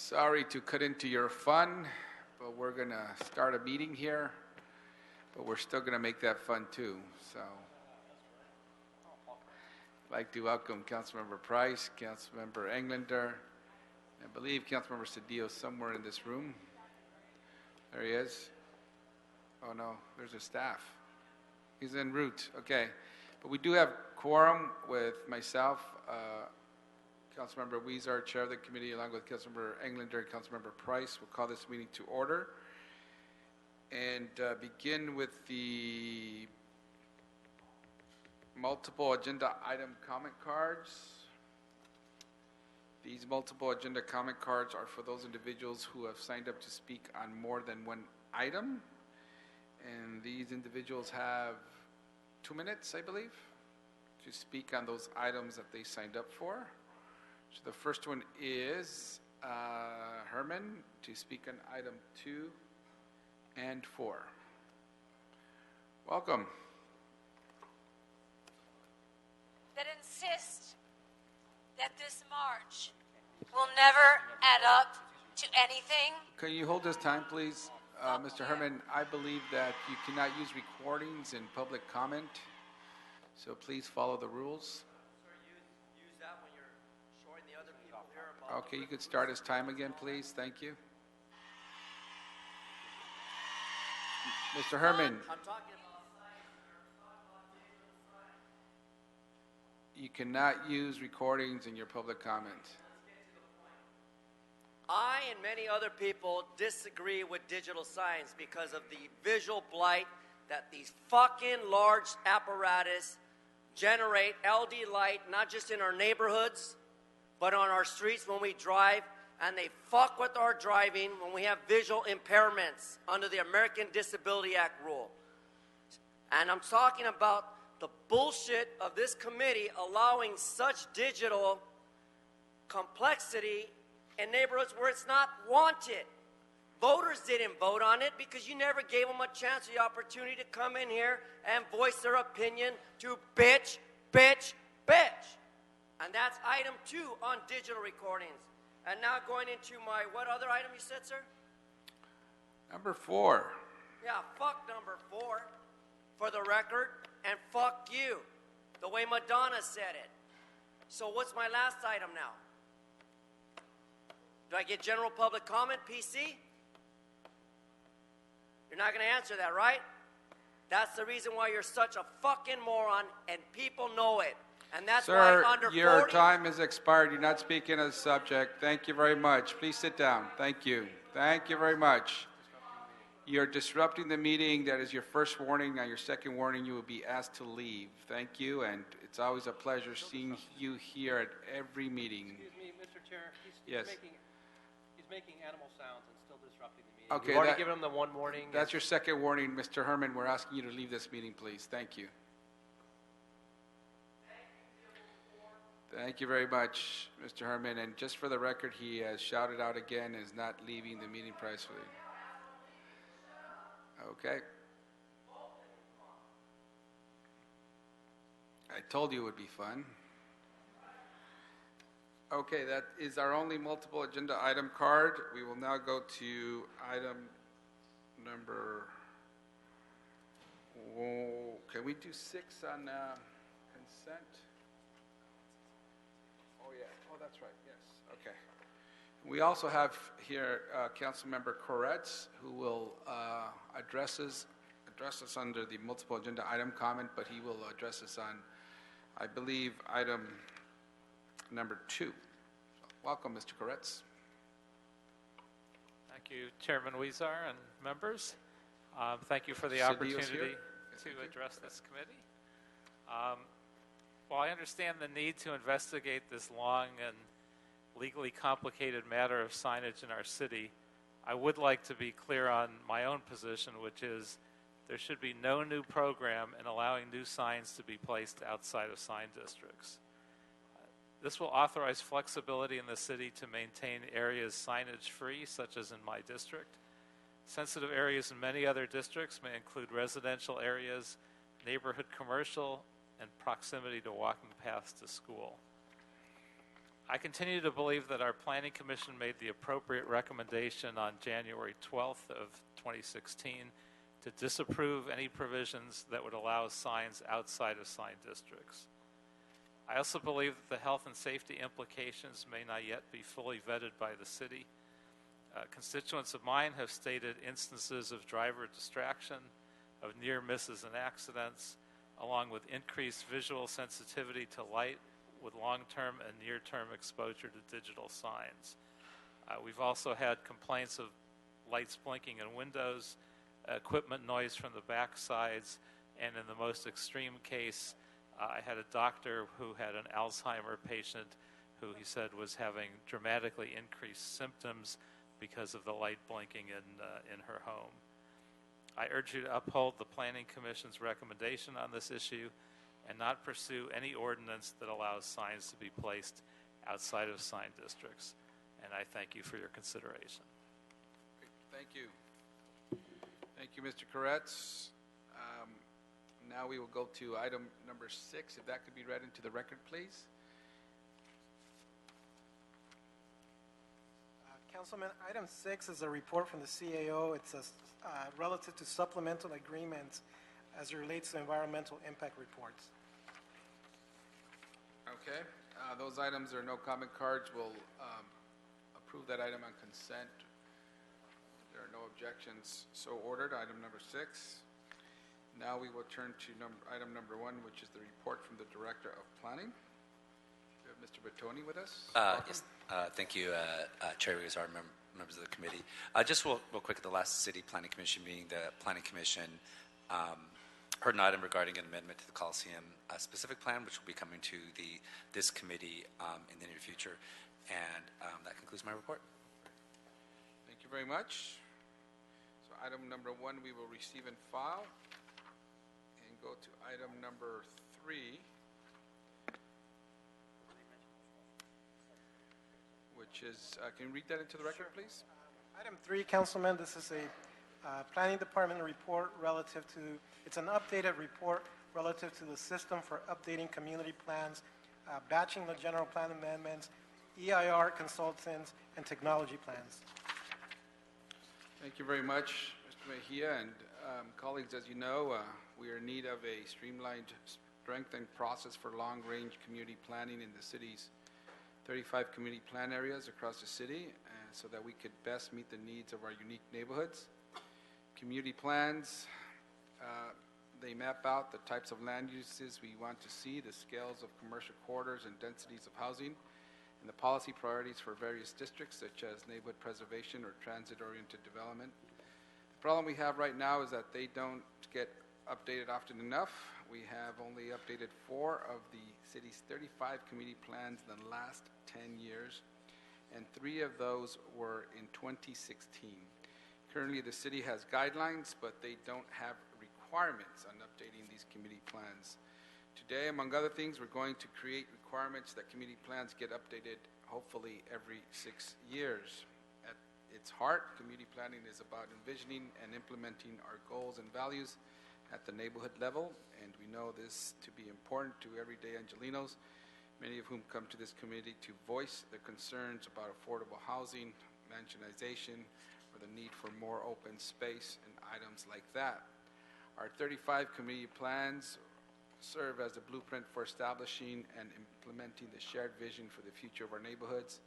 Sorry to cut into your fun, but we're going to start a meeting here, but we're still going to make that fun too. So I'd like to welcome Councilmember Price, Councilmember Englander, I believe Councilmember Cedillo somewhere in this room. There he is. Oh no, there's a staff. He's en route, okay. But we do have quorum with myself, Councilmember Weezer, Chair of the committee, along with Councilmember Englander and Councilmember Price. We'll call this meeting to order and begin with the multiple agenda item comment cards. These multiple agenda comment cards are for those individuals who have signed up to speak on more than one item. And these individuals have 2 minutes, I believe, to speak on those items that they signed up for. So the first one is Herman to speak on item 2 and 4. Welcome. That insist that this march will never add up to anything. Can you hold this time, please? Mr. Herman, I believe that you cannot use recordings in public comment, so please follow the rules. Use that when you're showing the other people here about. Okay, you could start his time again, please. Thank you. Mr. Herman, I'm talking about. you cannot use recordings in your public comment. I and many other people disagree with digital signs because of the visual blight that these fucking large apparatus generate LD light, not just in our neighborhoods, but on our streets when we drive, and they fuck with our driving when we have visual impairments under the American Disability Act rule. And I'm talking about the bullshit of this committee allowing such digital complexity in neighborhoods where it's not wanted. Voters didn't vote on it because you never gave them a chance or the opportunity to come in here and voice their opinion to bitch, bitch, bitch. And that's item 2 on digital recordings. And now going into my, what other item you said, sir? Number 4. Yeah, fuck number 4 for the record, and fuck you, the way Madonna said it. So what's my last item now? Do I get general public comment, PC? You're not going to answer that, right? That's the reason why you're such a fucking moron, and people know it. And that's Sir, why under your 40... time has expired. You're not speaking on the subject. Thank you very much. Please sit down. Thank you. Thank you very much. You're disrupting the meeting. That is your first warning. On your second warning, you will be asked to leave. Thank you, and it's always a pleasure seeing you here at every meeting. Excuse me, Mr. Chair. Yes. He's making animal sounds and still disrupting the meeting. Okay, We've already given him the one warning. That's your second warning, Mr. Herman. We're asking you to leave this meeting, please. Thank you. Thank you very much, Mr. Herman. And just for the record, he has shouted out again and is not leaving the meeting peacefully. Okay. I told you it would be fun. Okay, that is our only multiple agenda item card. We will now go to item number, can we do 6 on consent? Oh yeah, oh that's right, yes, okay. We also have here Councilmember Koretz, who will address us under the multiple agenda item comment, but he will address us on, I believe, item number 2. Welcome, Mr. Koretz. Thank you, Chairman Weezer and members. Thank you for the Cedillo's opportunity here. to address this committee. While I understand the need to investigate this long and legally complicated matter of signage in our city, I would like to be clear on my own position, which is there should be no new program in allowing new signs to be placed outside of sign districts. This will authorize flexibility in the city to maintain areas signage free, such as in my district. Sensitive areas in many other districts may include residential areas, neighborhood commercial, and proximity to walking paths to school. I continue to believe that our Planning Commission made the appropriate recommendation on January 12th of 2016 to disapprove any provisions that would allow signs outside of sign districts. I also believe that the health and safety implications may not yet be fully vetted by the city. Constituents of mine have stated instances of driver distraction, of near misses and accidents, along with increased visual sensitivity to light with long-term and near-term exposure to digital signs. We've also had complaints of lights blinking in windows, equipment noise from the back sides, and in the most extreme case, I had a doctor who had an Alzheimer patient who he said was having dramatically increased symptoms because of the light blinking in her home. I urge you to uphold the Planning Commission's recommendation on this issue and not pursue any ordinance that allows signs to be placed outside of sign districts. And I thank you for your consideration. Thank you. Thank you, Mr. Koretz. Now we will go to item number 6. If that could be read into the record, please. Councilman, item 6 is a report from the CAO. It's relative to supplemental agreements as it relates to environmental impact reports. Okay. Those items are no comment cards. We'll approve that item on consent. There are no objections. So ordered. Item number 6. Now we will turn to item number 1, which is the report from the Director of Planning. We have Mr. Bertoni with us. Yes, thank you, Chair Rizar, members of the committee. Just real quick, at the last City Planning Commission meeting, the Planning Commission heard an item regarding an amendment to the Coliseum specific plan, which will be coming to this committee in the near future. And that concludes my report. Thank you very much. So item number 1 we will receive and file. And go to item number 3. Which is, can you read that into the record, please? Item 3, Councilman, this is a Planning Department report relative to, it's an updated report relative to the system for updating community plans, batching the general plan amendments, EIR consultants, and technology plans. Thank you very much, Mr. Mejia. And colleagues, as you know, we are in need of a streamlined, strengthened process for long-range community planning in the city's 35 community plan areas across the city, so that we could best meet the needs of our unique neighborhoods. Community plans, they map out the types of land uses we want to see, the scales of commercial corridors and densities of housing, and the policy priorities for various districts, such as neighborhood preservation or transit-oriented development. The problem we have right now is that they don't get updated often enough. We have only updated 4 of the city's 35 community plans in the last 10 years, and 3 of those were in 2016. Currently, the city has guidelines, but they don't have requirements on updating these community plans. Today, among other things, we're going to create requirements that community plans get updated, hopefully, every 6 years. At its heart, community planning is about envisioning and implementing our goals and values at the neighborhood level, and we know this to be important to everyday Angelinos, many of whom come to this committee to voice their concerns about affordable housing, mansionization, or the need for more open space and items like that. Our 35 community plans serve as a blueprint for establishing and implementing the shared vision for the future of our neighborhoods,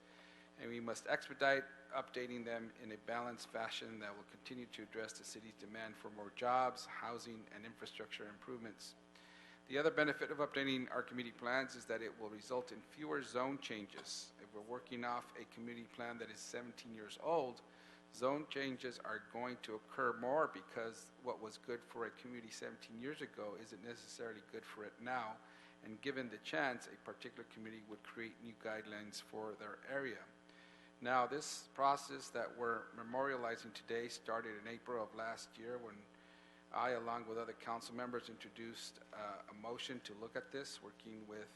and we must expedite updating them in a balanced fashion that will continue to address the city's demand for more jobs, housing, and infrastructure improvements. The other benefit of updating our community plans is that it will result in fewer zone changes. If we're working off a community plan that is 17 years old, zone changes are going to occur more because what was good for a community 17 years ago isn't necessarily good for it now, and given the chance, a particular community would create new guidelines for their area. Now, this process that we're memorializing today started in April of last year when I, along with other council members, introduced a motion to look at this, working with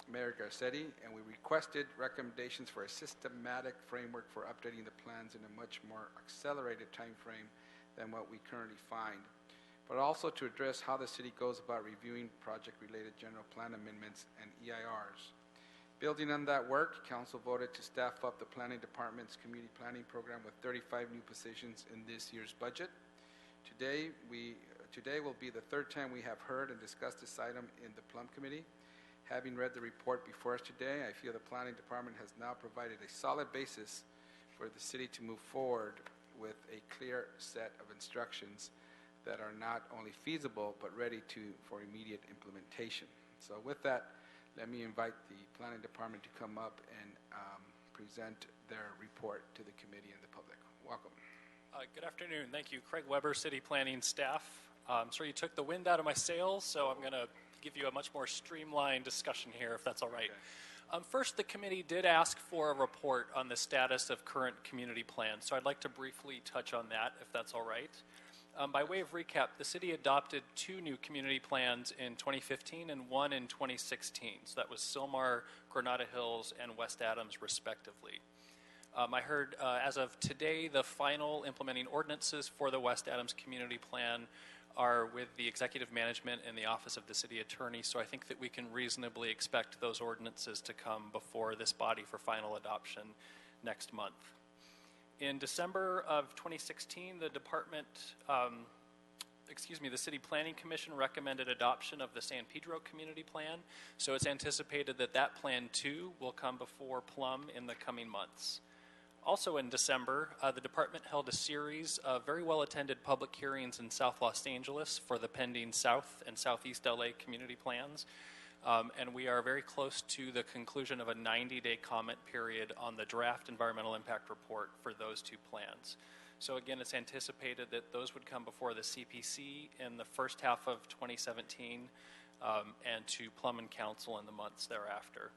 Mayor Garcetti, and we requested recommendations for a systematic framework for updating the plans in a much more accelerated time frame than what we currently find, but also to address how the city goes about reviewing project-related general plan amendments and EIRs. Building on that work, council voted to staff up the planning department's community planning program with 35 new positions in this year's budget. Today will be the third time we have heard and discussed this item in the Plum Committee. Having read the report before us today, I feel the planning department has now provided a solid basis for the city to move forward with a clear set of instructions that are not only feasible but ready for immediate implementation. So with that, let me invite the planning department to come up and present their report to the committee and the public. Welcome. Good afternoon. Thank you. Craig Weber, City Planning staff. Sorry you took the wind out of my sails, so I'm going to give you a much more streamlined discussion here, if that's all right. Okay. First, the committee did ask for a report on the status of current community plans, so I'd like to briefly touch on that, if that's all right. By way of recap, the city adopted 2 new community plans in 2015 and 1 in 2016. So that was Sylmar, Granada Hills, and West Adams, respectively. I heard as of today, the final implementing ordinances for the West Adams Community Plan are with the executive management and the office of the city attorney, so I think that we can reasonably expect those ordinances to come before this body for final adoption next month. In December of 2016, the City Planning Commission recommended adoption of the San Pedro Community Plan, so it's anticipated that that plan too will come before Plum in the coming months. Also in December, the department held a series of very well-attended public hearings in South Los Angeles for the pending South and Southeast LA community plans. And we are very close to the conclusion of a 90-day comment period on the draft environmental impact report for those 2 plans. So again, it's anticipated that those would come before the CPC in the first half of 2017 and to Plum and Council in the months thereafter.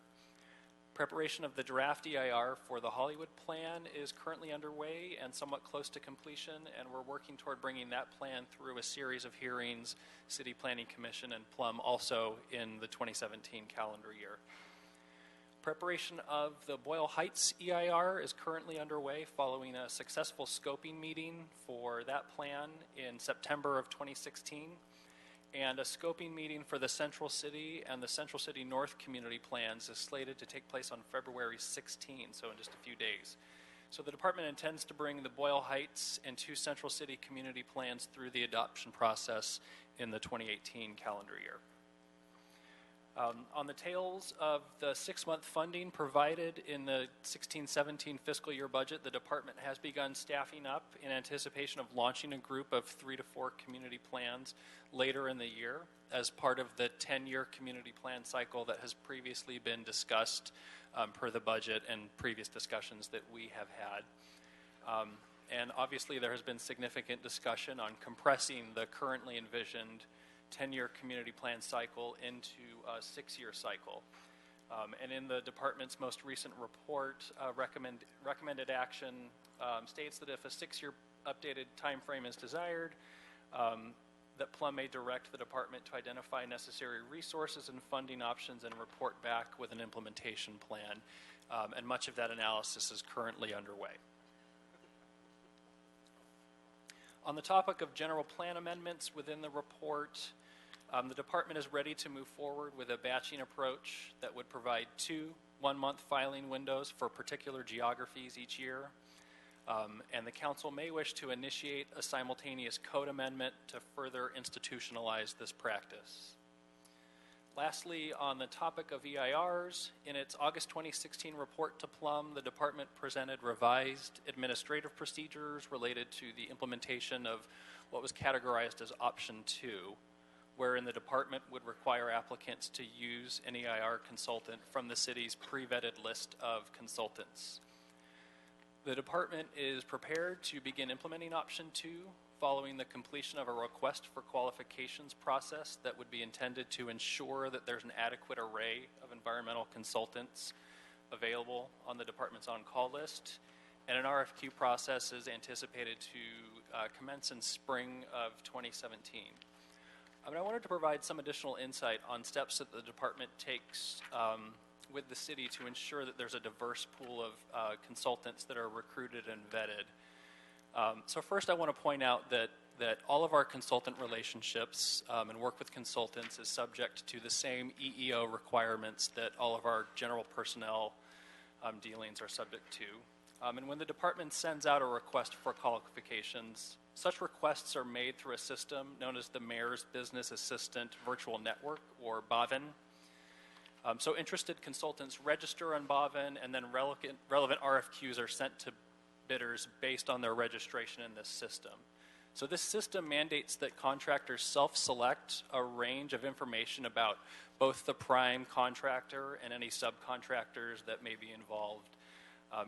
Preparation of the draft EIR for the Hollywood plan is currently underway and somewhat close to completion, and we're working toward bringing that plan through a series of hearings, City Planning Commission and Plum also in the 2017 calendar year. Preparation of the Boyle Heights EIR is currently underway following a successful scoping meeting for that plan in September of 2016. And a scoping meeting for the Central City and the Central City North community plans is slated to take place on February 16, so in just a few days. So the department intends to bring the Boyle Heights and 2 Central City community plans through the adoption process in the 2018 calendar year. On the tails of the 6-month funding provided in the 16-17 fiscal year budget, the department has begun staffing up in anticipation of launching a group of 3 to 4 community plans later in the year as part of the 10-year community plan cycle that has previously been discussed per the budget and previous discussions that we have had. And obviously there has been significant discussion on compressing the currently envisioned 10-year community plan cycle into a 6-year cycle. And in the department's most recent report, recommended action states that if a 6-year updated time frame is desired, that Plum may direct the department to identify necessary resources and funding options and report back with an implementation plan. And much of that analysis is currently underway. On the topic of general plan amendments within the report, the department is ready to move forward with a batching approach that would provide 2 one-month filing windows for particular geographies each year. And the council may wish to initiate a simultaneous code amendment to further institutionalize this practice. Lastly, on the topic of EIRs, in its August 2016 report to Plum, the department presented revised administrative procedures related to the implementation of what was categorized as option 2, wherein the department would require applicants to use an EIR consultant from the city's pre-vetted list of consultants. The department is prepared to begin implementing option 2 following the completion of a request for qualifications process that would be intended to ensure that there's an adequate array of environmental consultants available on the department's on-call list. And an RFQ process is anticipated to commence in spring of 2017. I wanted to provide some additional insight on steps that the department takes with the city to ensure that there's a diverse pool of consultants that are recruited and vetted. So first I want to point out that that all of our consultant relationships and work with consultants is subject to the same EEO requirements that all of our general personnel dealings are subject to. And when the department sends out a request for qualifications, such requests are made through a system known as the Mayor's Business Assistant Virtual Network, or BAVN. So interested consultants register on BAVN, and then relevant RFQs are sent to bidders based on their registration in this system. So this system mandates that contractors self-select a range of information about both the prime contractor and any subcontractors that may be involved,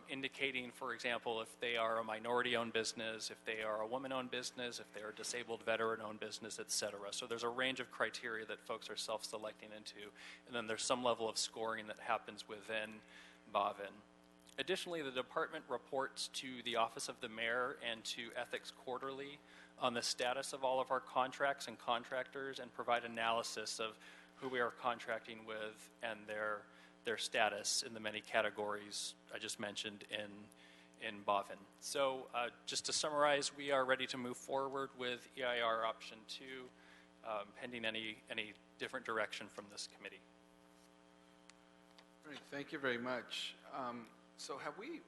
indicating, for example, if they are a minority-owned business, if they are a woman-owned business, if they are a disabled veteran-owned business, et cetera. So there's a range of criteria that folks are self-selecting into, and then there's some level of scoring that happens within BAVN. Additionally, the department reports to the Office of the Mayor and to Ethics quarterly on the status of all of our contracts and contractors, and provide analysis of who we are contracting with and their status in the many categories I just mentioned in BAVN. So just to summarize, we are ready to move forward with EIR option 2, pending any different direction from this committee. All right, thank you very much. So have we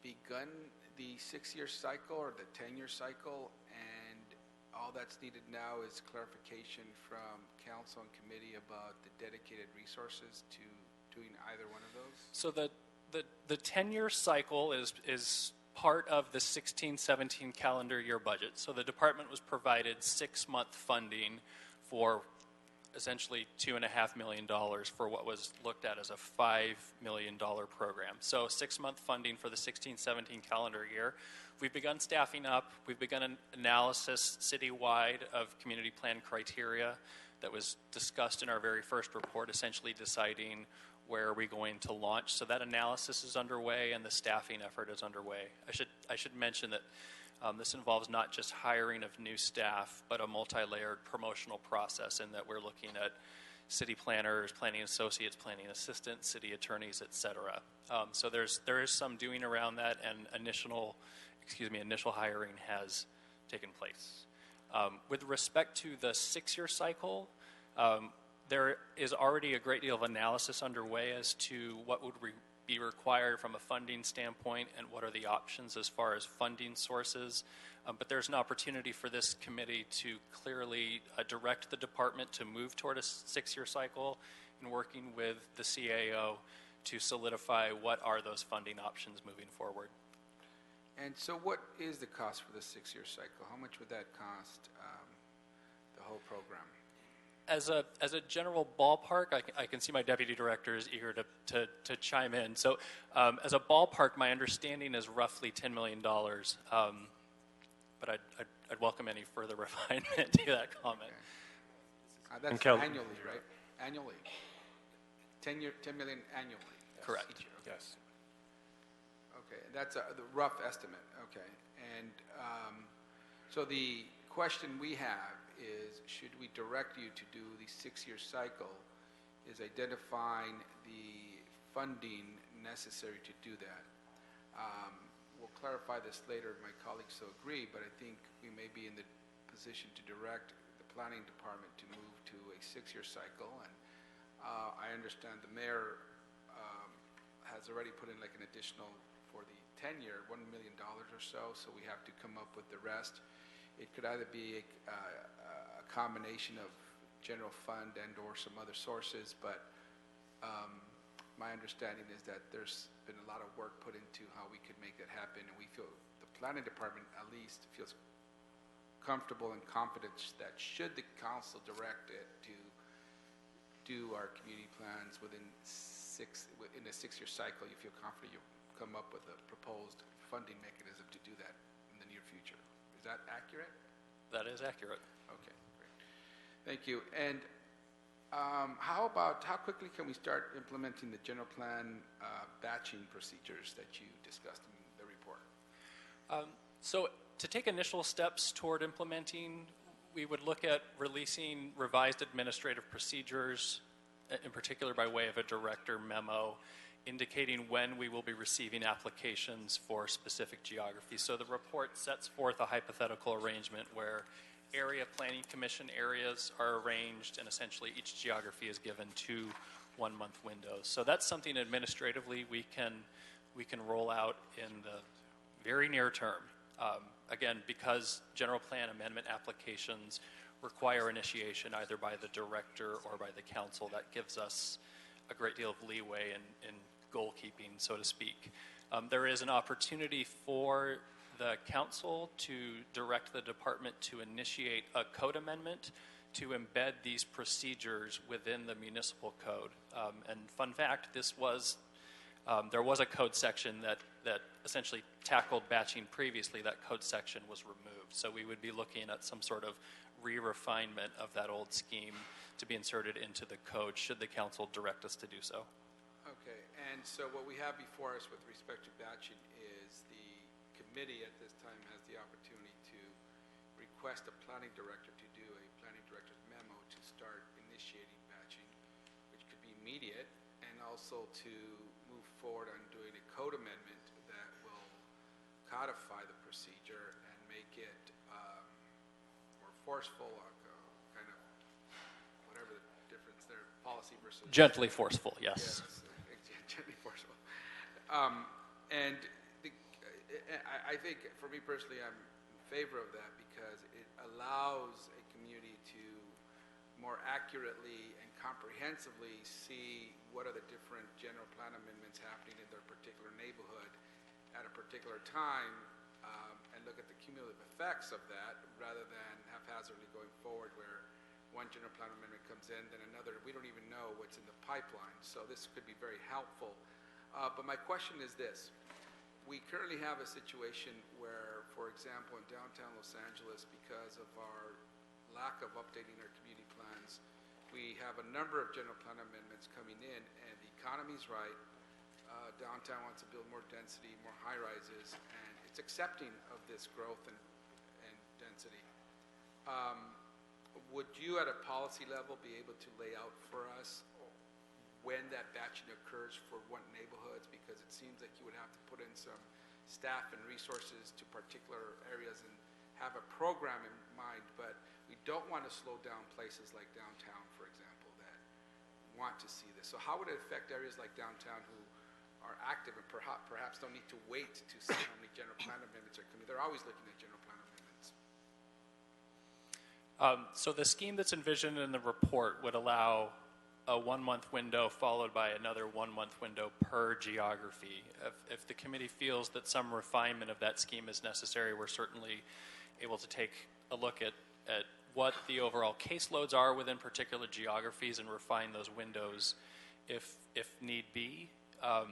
begun the 6-year cycle or the 10-year cycle, and all that's needed now is clarification from council and committee about the dedicated resources to doing either one of those? So the 10-year cycle is part of the 16-17 calendar year budget. So the department was provided 6-month funding for essentially $2.5 million for what was looked at as a $5 million program. So 6-month funding for the 16-17 calendar year. We've begun staffing up. We've begun an analysis citywide of community plan criteria that was discussed in our very first report, essentially deciding where are we going to launch. So that analysis is underway and the staffing effort is underway. I should mention that this involves not just hiring of new staff, but a multi-layered promotional process in that we're looking at city planners, planning associates, planning assistants, city attorneys, et cetera. So there is some doing around that, and initial hiring has taken place. With respect to the 6-year cycle, there is already a great deal of analysis underway as to what would be required from a funding standpoint and what are the options as far as funding sources. But there's an opportunity for this committee to clearly direct the department to move toward a 6-year cycle, and working with the CAO to solidify what are those funding options moving forward. And so what is the cost for the 6-year cycle? How much would that cost the whole program? As a general ballpark, I can see my deputy director is eager to chime in. So as a ballpark, my understanding is roughly $10 million. But I'd welcome any further refinement to that comment. Okay. That's annually, right? Annually. 10 million annually. Yes. Correct. Each year. Okay. Yes. Okay, that's the rough estimate. Okay, and so the question we have is, should we direct you to do the 6-year cycle, is identifying the funding necessary to do that. We'll clarify this later if my colleagues so agree, but I think we may be in the position to direct the planning department to move to a 6-year cycle. And I understand the mayor has already put in like an additional for the 10-year, $1 million or so we have to come up with the rest. It could either be a combination of general fund and or some other sources, but my understanding is that there's been a lot of work put into how we could make that happen, and we feel, the planning department at least feels comfortable and confident that should the council direct it to do our community plans in a 6-year cycle, you feel confident you'll come up with a proposed funding mechanism to do that in the near future. Is that accurate? That is accurate. Okay, great. Thank you. And how quickly can we start implementing the general plan batching procedures that you discussed in the report? So to take initial steps toward implementing, we would look at releasing revised administrative procedures, in particular by way of a director memo, indicating when we will be receiving applications for specific geographies. So the report sets forth a hypothetical arrangement where area planning commission areas are arranged, and essentially each geography is given 2 one-month windows. So that's something administratively we can roll out in the very near term. Again, because general plan amendment applications require initiation either by the director or by the council, that gives us a great deal of leeway in goalkeeping, so to speak. There is an opportunity for the council to direct the department to initiate a code amendment to embed these procedures within the municipal code. And fun fact, there was a code section that essentially tackled batching previously. That code section was removed. So we would be looking at some sort of re-refinement of that old scheme to be inserted into the code should the council direct us to do so. Okay, and so what we have before us with respect to batching is the committee at this time has the opportunity to request a planning director to do a planning director's memo to start initiating batching, which could be immediate, and also to move forward on doing a code amendment that will codify the procedure and make it more forceful, kind of whatever the difference there, policy versus... Gently forceful, yes. Gently forceful. I think, for me personally, I'm in favor of that because it allows a community to more accurately and comprehensively see what are the different general plan amendments happening in their particular neighborhood at a particular time, and look at the cumulative effects of that rather than haphazardly going forward where one general plan amendment comes in, then another. We don't even know what's in the pipeline, so this could be very helpful. But my question is this. We currently have a situation where, for example, in downtown Los Angeles, because of our lack of updating our community plans, we have a number of general plan amendments coming in, and the economy's right. Downtown wants to build more density, more high-rises, and it's accepting of this growth and density. Would you, at a policy level, be able to lay out for us when that batching occurs for what neighborhoods? Because it seems like you would have to put in some staff and resources to particular areas and have a program in mind, but we don't want to slow down places like downtown, for example, that want to see this. So how would it affect areas like downtown who are active and perhaps don't need to wait to see how many general plan amendments are coming? They're always looking at general plan amendments. So the scheme that's envisioned in the report would allow a 1-month window followed by another 1-month window per geography. If the committee feels that some refinement of that scheme is necessary, we're certainly able to take a look at what the overall caseloads are within particular geographies and refine those windows if need be. I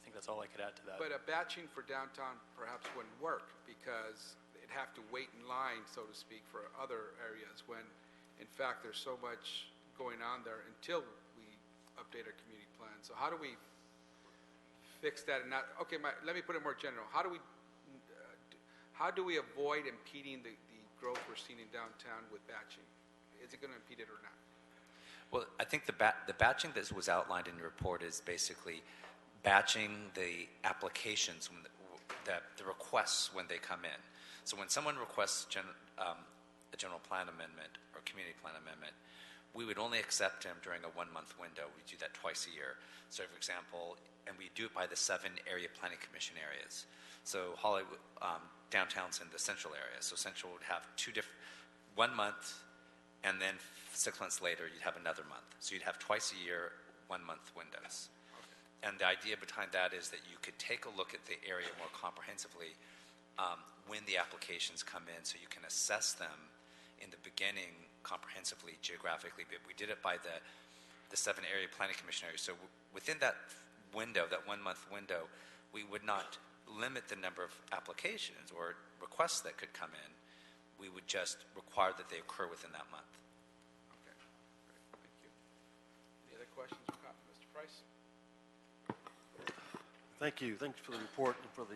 think that's all I could add to that. But a batching for downtown perhaps wouldn't work because they'd have to wait in line, so to speak, for other areas when, in fact, there's so much going on there until we update our community plan. So how do we fix that? And not, okay, let me put it more general. How do we avoid impeding the growth we're seeing in downtown with batching? Is it going to impede it or not? Well, I think the batching that was outlined in your report is basically batching the applications, the requests when they come in. So when someone requests a general plan amendment or community plan amendment, we would only accept him during a 1-month window. We do that twice a year. So, for example, and we do it by the 7 area planning commission areas. So Hollywood, downtown's in the central area. So central would have 1 month, and then 6 months later, you'd have another month. So you'd have twice a year, 1-month windows. Okay. And the idea behind that is that you could take a look at the area more comprehensively when the applications come in, so you can assess them in the beginning comprehensively, geographically. But we did it by the 7 area planning commission areas. So within that window, that 1-month window, we would not limit the number of applications or requests that could come in. We would just require that they occur within that month. Okay, great. Thank you. Any other questions or comments, Mr. Price? Thank you. Thanks for the report and for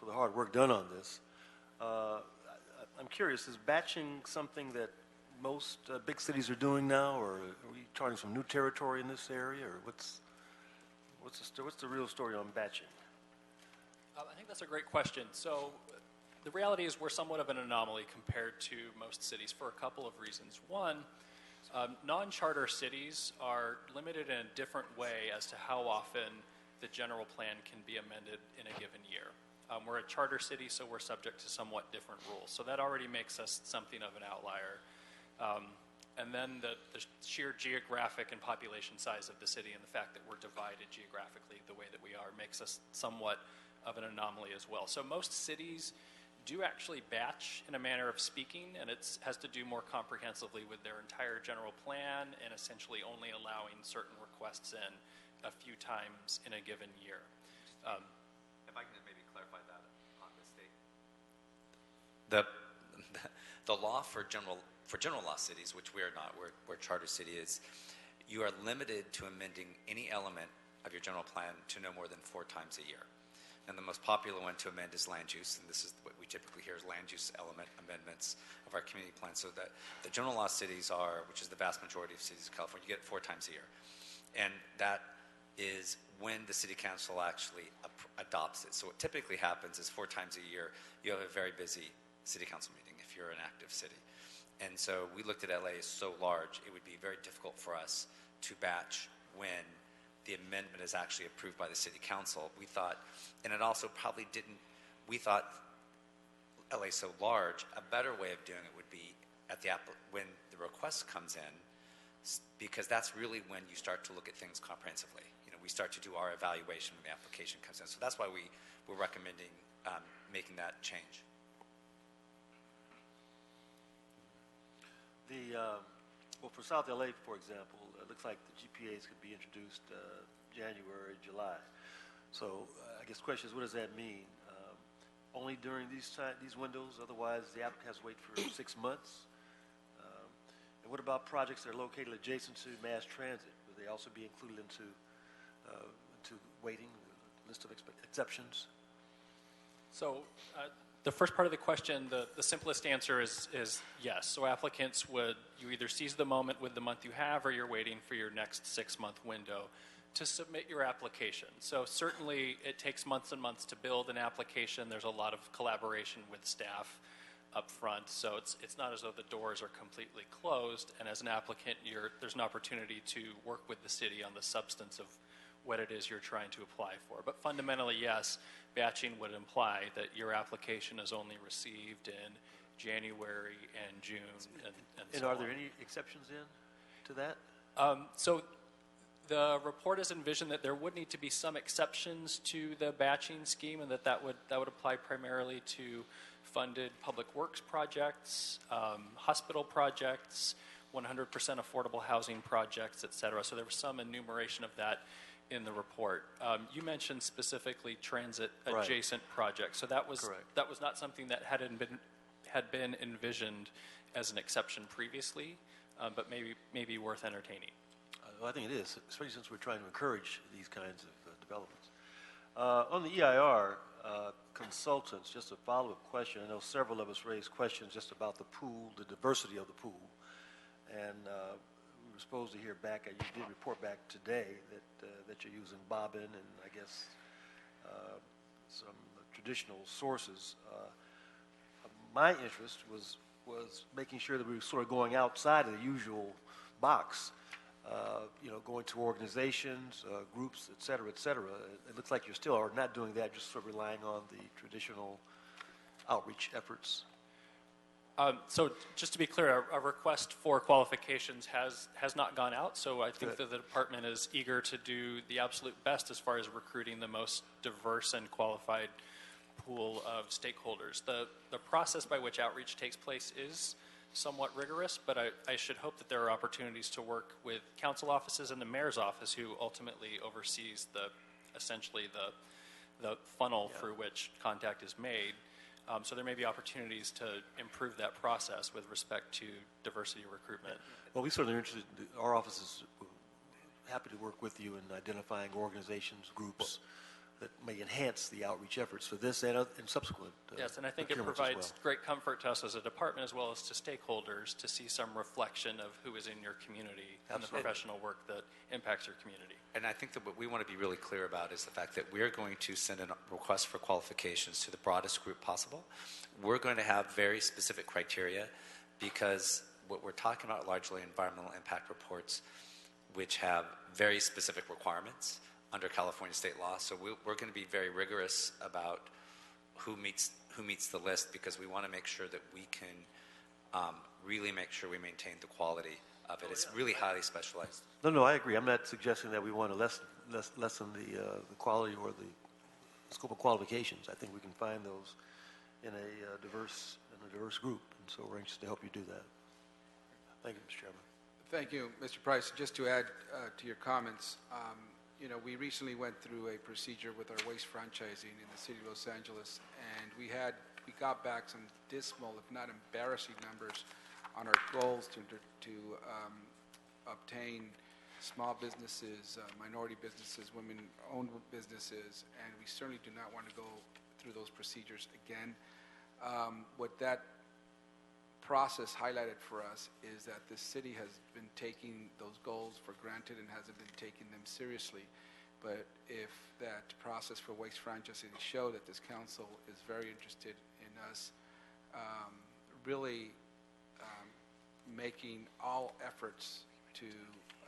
the hard work done on this. I'm curious, is batching something that most big cities are doing now, or are we charting some new territory in this area, or what's What's the real story on batching? I think that's a great question. So the reality is we're somewhat of an anomaly compared to most cities for a couple of reasons. One, non-charter cities are limited in a different way as to how often the general plan can be amended in a given year. We're a charter city, so we're subject to somewhat different rules. So that already makes us something of an outlier. And then the sheer geographic and population size of the city and the fact that we're divided geographically the way that we are makes us somewhat of an anomaly as well. So most cities do actually batch in a manner of speaking, and it has to do more comprehensively with their entire general plan and essentially only allowing certain requests in a few times in a given year. If I can maybe clarify that on this state. The law for general law cities, which we are not, we're charter city, is you are limited to amending any element of your general plan to no more than 4 times a year. And the most popular one to amend is land use, and this is what we typically hear is land use element amendments of our community plan. So that the general law cities are, which is the vast majority of cities in California, you get it 4 times a year. And that is when the city council actually adopts it. So what typically happens is 4 times a year, you have a very busy city council meeting if you're an active city. And so we looked at LA as so large, it would be very difficult for us to batch when the amendment is actually approved by the city council. We thought, and it also probably didn't, we thought LA so large, a better way of doing it would be at the when the request comes in, because that's really when you start to look at things comprehensively. You know, we start to do our evaluation when the application comes in. So that's why we're recommending making that change. Well, for South LA, for example, it looks like the GPAs could be introduced January, July. So I guess the question is, what does that mean? Only during these windows? Otherwise, the applicant has to wait for 6 months? And what about projects that are located adjacent to mass transit? Would they also be included into waiting, the list of exceptions? So the first part of the question, the simplest answer is yes. So applicants you either seize the moment with the month you have, or you're waiting for your next 6-month window to submit your application. So certainly it takes months and months to build an application. There's a lot of collaboration with staff up front. So it's not as though the doors are completely closed, and as an applicant, there's an opportunity to work with the city on the substance of what it is you're trying to apply for. But fundamentally, yes, batching would imply that your application is only received in January and June and so are on. there any exceptions to that? So the report has envisioned that there would need to be some exceptions to the batching scheme, and that would apply primarily to funded public works projects, hospital projects, 100% affordable housing projects, et cetera. So there was some enumeration of that in the report. You mentioned specifically transit adjacent projects. So that was Correct. That was not something that had been envisioned as an exception previously, but maybe worth entertaining. Well, I think it is, especially since we're trying to encourage these kinds of developments. On the EIR consultants, just a follow-up question. I know several of us raised questions just about the pool, the diversity of the pool, and we were supposed to hear back. You did report back today that you're using bobbin and I guess some traditional sources. My interest was making sure that we were sort of going outside of the usual box. Going to organizations, groups, et cetera, et cetera. It looks like you still are not doing that, just sort of relying on the traditional outreach efforts. So just to be clear, a request for qualifications has not gone out, so I think that the department is eager to do the absolute best as far as recruiting the most diverse and qualified pool of stakeholders. The process by which outreach takes place is somewhat rigorous, but I should hope that there are opportunities to work with council offices and the mayor's office, who ultimately oversees essentially the funnel through which contact is made. So there may be opportunities to improve that process with respect to diversity recruitment. Well, we certainly are interested. Our office is happy to work with you in identifying organizations, groups, that may enhance the outreach efforts for this and subsequent Yes, and I think it procurements as provides well. great comfort to us as a department as well as to stakeholders to see some reflection of who is in your community and the Absolutely. professional work that impacts your community. And I think that what we want to be really clear about is the fact that we're going to send a request for qualifications to the broadest group possible. We're going to have very specific criteria because what we're talking about largely environmental impact reports, which have very specific requirements under California state law. So we're going to be very rigorous about who meets the list because we want to make sure that we can really make sure we maintain the quality of it. It's really highly specialized. No, I agree. I'm not suggesting that we want to lessen the quality or the scope of qualifications. I think we can find those in a diverse group, and so we're anxious to help you do that. Thank you, Mr. Chairman. Thank you, Mr. Price. Just to add to your comments, we recently went through a procedure with our waste franchising in the city of Los Angeles, and we got back some dismal, if not embarrassing numbers on our goals to obtain small businesses, minority businesses, women-owned businesses, and we certainly do not want to go through those procedures again. What that process highlighted for us is that the city has been taking those goals for granted and hasn't been taking them seriously. But if that process for waste franchising show that this council is very interested in us really making all efforts to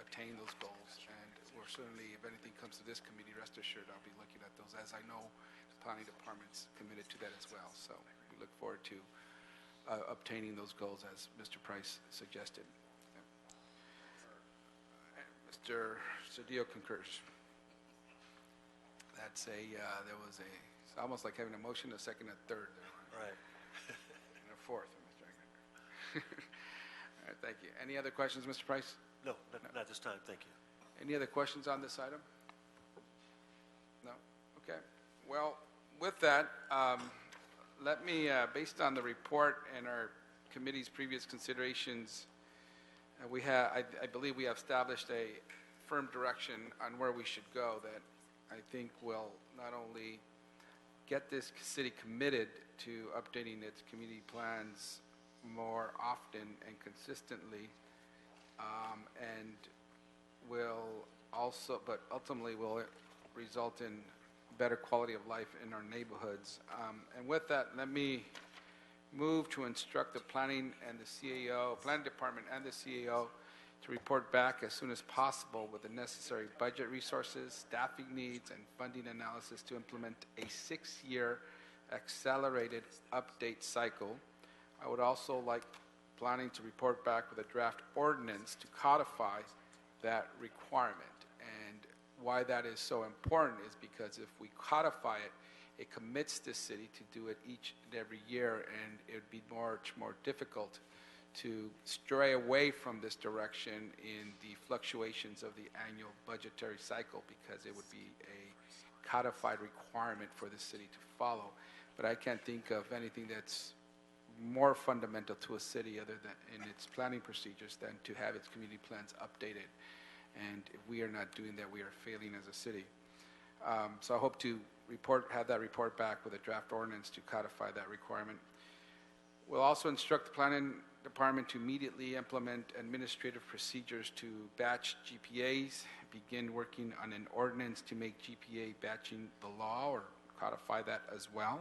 attain those goals, and we're certainly, if anything comes to this committee, rest assured I'll be looking at those, as I know the planning department's committed to that as well. So we look forward to obtaining those goals as Mr. Price suggested. Mr. Cedillo concurs. That's it's almost like having a motion, a second, a third. Right. And a fourth, Mr. Englander. All right, thank you. Any other questions, Mr. Price? No, not this time. Thank you. Any other questions on this item? No? Okay. Well, with that, let me, based on the report and our committee's previous considerations, I believe we have established a firm direction on where we should go that I think will not only get this city committed to updating its community plans more often and consistently, and will also, but ultimately will result in better quality of life in our neighborhoods. And with that, let me move to instruct the planning department and the CAO to report back as soon as possible with the necessary budget resources, staffing needs, and funding analysis to implement a 6-year accelerated update cycle. I would also like planning to report back with a draft ordinance to codify that requirement. And why that is so important is because if we codify it, it commits the city to do it each and every year, and it would be much more difficult to stray away from this direction in the fluctuations of the annual budgetary cycle, because it would be a codified requirement for the city to follow. But I can't think of anything that's more fundamental to a city other than in its planning procedures than to have its community plans updated. And if we are not doing that, we are failing as a city. So I hope to have that report back with a draft ordinance to codify that requirement. We'll also instruct the planning department to immediately implement administrative procedures to batch GPAs, begin working on an ordinance to make GPA batching the law or codify that as well.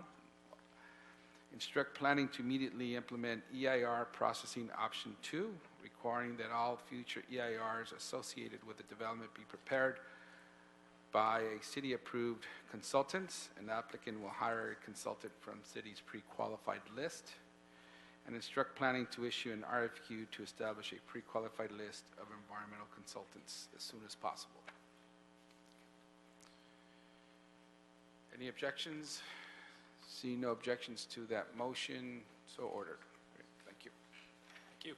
Instruct planning to immediately implement EIR processing option 2, requiring that all future EIRs associated with the development be prepared by a city-approved consultant. An applicant will hire a consultant from city's pre-qualified list. And instruct planning to issue an RFQ to establish a pre-qualified list of environmental consultants as soon as possible. Any objections? Seeing no objections to that motion, so ordered. Great, thank you. Thank you.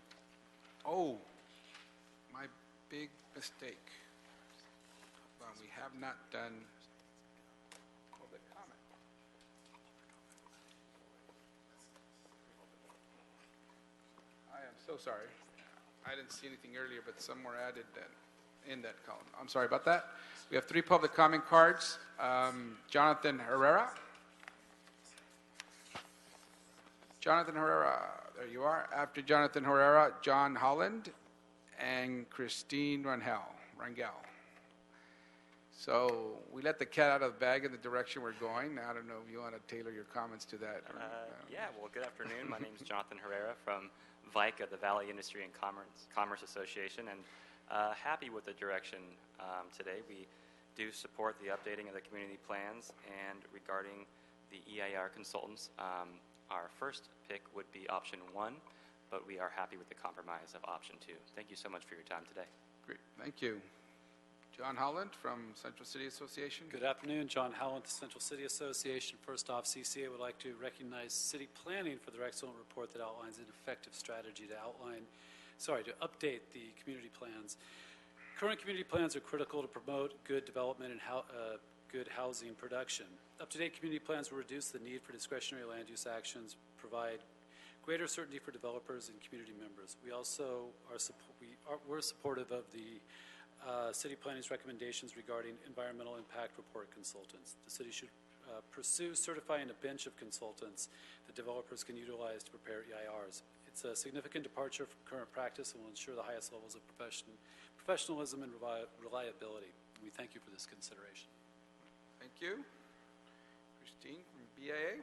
Oh, my big mistake. We have not done public comment. I am so sorry. I didn't see anything earlier, but some were added that in that column. I'm sorry about that. We have 3 public comment cards. Jonathan Herrera. Jonathan Herrera, there you are. After Jonathan Herrera, John Holland and Christine Rangel. So we let the cat out of the bag in the direction we're going. I don't know if you want to tailor your comments to that. Yeah, well, good afternoon. My name is Jonathan Herrera from VICA, the Valley Industry and Commerce Association, and happy with the direction today. We do support the updating of the community plans, and regarding the EIR consultants, our first pick would be option 1, but we are happy with the compromise of option 2. Thank you so much for your time today. Great, thank you. John Holland from Central City Association. Good afternoon, John Holland, Central City Association. First off, CCA would like to recognize City Planning for their excellent report that outlines an effective strategy to update the community plans. Current community plans are critical to promote good development and good housing production. Up-to-date community plans will reduce the need for discretionary land use actions, provide greater certainty for developers and community members. We also we're supportive of the City Planning's recommendations regarding environmental impact report consultants. The city should pursue certifying a bench of consultants that developers can utilize to prepare EIRs. It's a significant departure from current practice and will ensure the highest levels of professionalism and reliability. We thank you for this consideration. Thank you. Christine from BIA.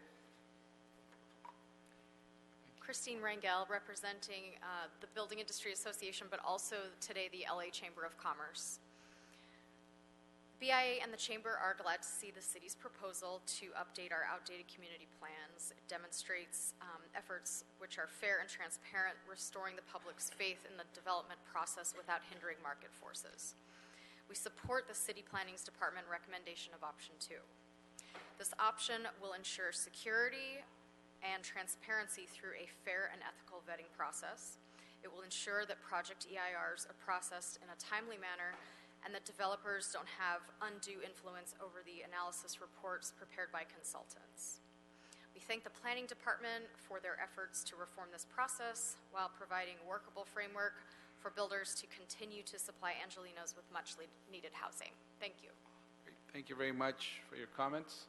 Christine Rangel, representing the Building Industry Association, but also today the LA Chamber of Commerce. BIA and the Chamber are glad to see the city's proposal to update our outdated community plans. It demonstrates efforts which are fair and transparent, restoring the public's faith in the development process without hindering market forces. We support the City Planning's Department recommendation of option 2. This option will ensure security and transparency through a fair and ethical vetting process. It will ensure that project EIRs are processed in a timely manner and that developers don't have undue influence over the analysis reports prepared by consultants. We thank the Planning Department for their efforts to reform this process while providing a workable framework for builders to continue to supply Angelinos with much needed housing. Thank you. Great. Thank you very much for your comments.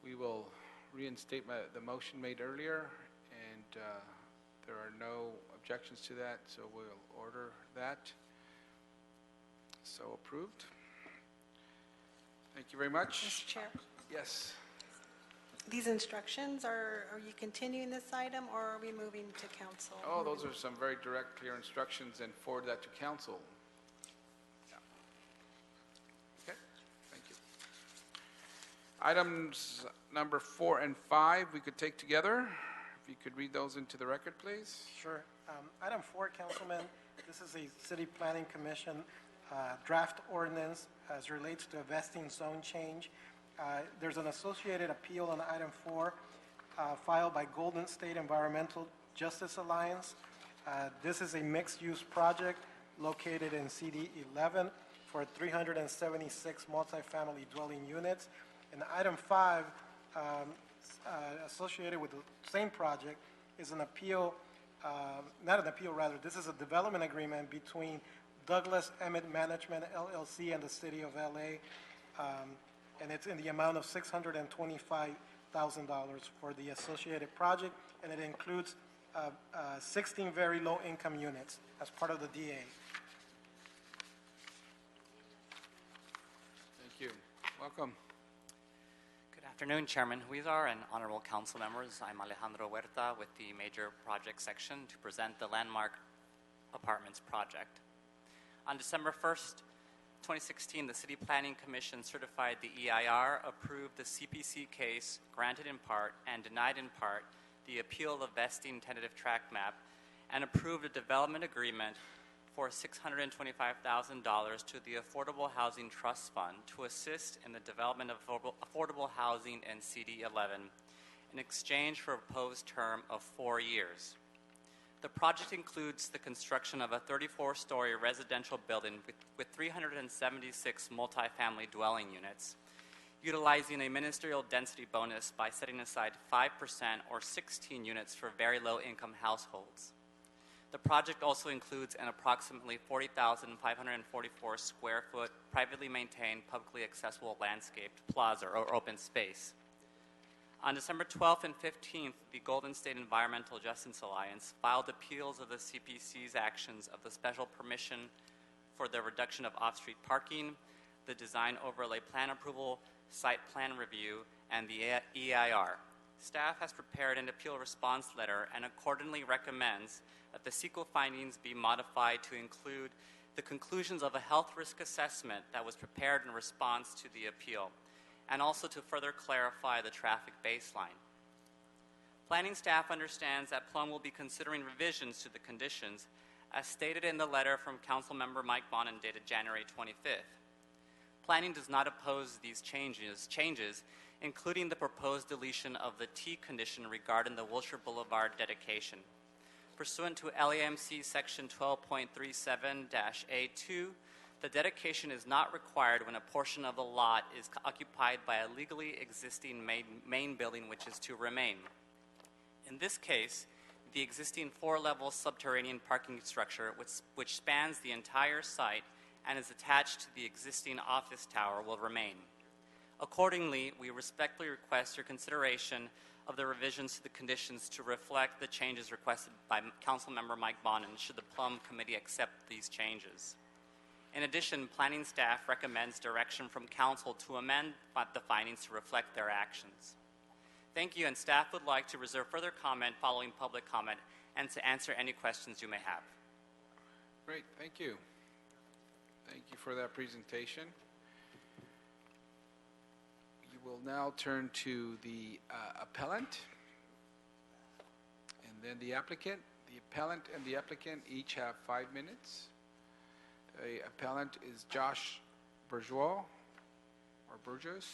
We will reinstate the motion made earlier, and there are no objections to that, so we'll order that. So approved. Thank you very much. Mr. Chair, Yes. these instructions, are you continuing this item or are we moving to council? Oh, those are some very direct, clear instructions, and forward that to council. Yeah. Okay, thank you. Items number 4 and 5 we could take together. If you could read those into the record, please. Sure. Item 4, Councilman, this is a City Planning Commission draft ordinance as relates to a vesting zone change. There's an associated appeal on item 4 filed by Golden State Environmental Justice Alliance. This is a mixed-use project located in CD 11 for 376 multifamily dwelling units. And item 5, associated with the same project, is an appeal, not an appeal, rather, this is a development agreement between Douglas Emmett Management LLC and the City of LA, and it's in the amount of $625,000 for the associated project, and it includes 16 very low-income units as part of the DA. Thank you. Welcome. Good afternoon, Chairman Huizar and honorable council members. I'm Alejandro Huerta with the Major Project Section to present the Landmark Apartments project. On December 1st, 2016, the City Planning Commission certified the EIR, approved the CPC case, granted in part and denied in part the appeal of vesting tentative tract map, and approved a development agreement for $625,000 to the Affordable Housing Trust Fund to assist in the development of affordable housing in CD 11 in exchange for a proposed term of 4 years. The project includes the construction of a 34-story residential building with 376 multifamily dwelling units, utilizing a ministerial density bonus by setting aside 5% or 16 units for very low-income households. The project also includes an approximately 40,544 square foot privately maintained, publicly accessible landscaped plaza or open space. On December 12th and 15th, the Golden State Environmental Justice Alliance filed appeals of the CPC's actions of the special permission for the reduction of off-street parking, the design overlay plan approval, site plan review, and the EIR. Staff has prepared an appeal response letter and accordingly recommends that the CEQA findings be modified to include the conclusions of a health risk assessment that was prepared in response to the appeal, and also to further clarify the traffic baseline. Planning staff understands that Plum will be considering revisions to the conditions as stated in the letter from Councilmember Mike Bonin dated January 25th. Planning does not oppose these changes, including the proposed deletion of the T condition regarding the Wilshire Boulevard dedication. Pursuant to LAMC Section 12.37-A2, the dedication is not required when a portion of the lot is occupied by a legally existing main building which is to remain. In this case, the existing 4-level subterranean parking structure, which spans the entire site and is attached to the existing office tower, will remain. Accordingly, we respectfully request your consideration of the revisions to the conditions to reflect the changes requested by Councilmember Mike Bonin should the Plum Committee accept these changes. In addition, planning staff recommends direction from Council to amend the findings to reflect their actions. Thank you, and staff would like to reserve further comment following public comment and to answer any questions you may have. Great, thank you. Thank you for that presentation. We will now turn to the appellant and then the applicant. The appellant and the applicant each have 5 minutes. The appellant is Josh Bourgeois or Burgos.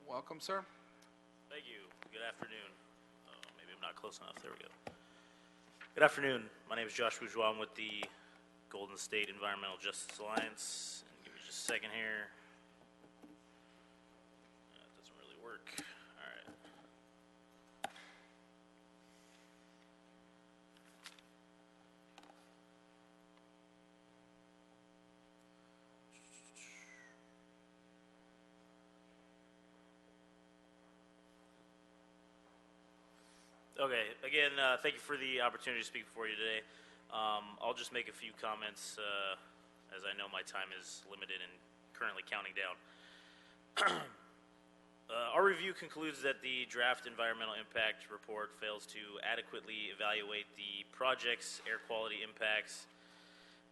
Welcome, sir. Thank you. Good afternoon. Maybe I'm not close enough. There we go. Good afternoon. My name is Josh Bourgeois. I'm with the Golden State Environmental Justice Alliance. And give me just a second here. That doesn't really work. All right. Okay, again, thank you for the opportunity to speak before you today. I'll just make a few comments as I know my time is limited and currently counting down. Our review concludes that the draft environmental impact report fails to adequately evaluate the project's air quality impacts.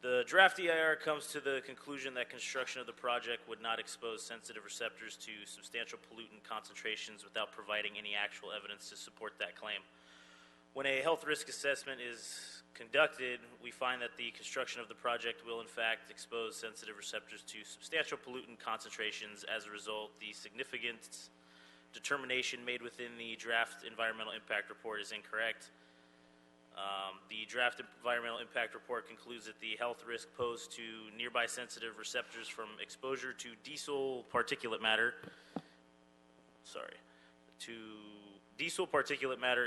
The draft EIR comes to the conclusion that construction of the project would not expose sensitive receptors to substantial pollutant concentrations without providing any actual evidence to support that claim. When a health risk assessment is conducted, we find that the construction of the project will in fact expose sensitive receptors to substantial pollutant concentrations. As a result, the significant determination made within the draft environmental impact report is incorrect. The draft environmental impact report concludes that the health risk posed to nearby sensitive receptors from exposure to diesel particulate matter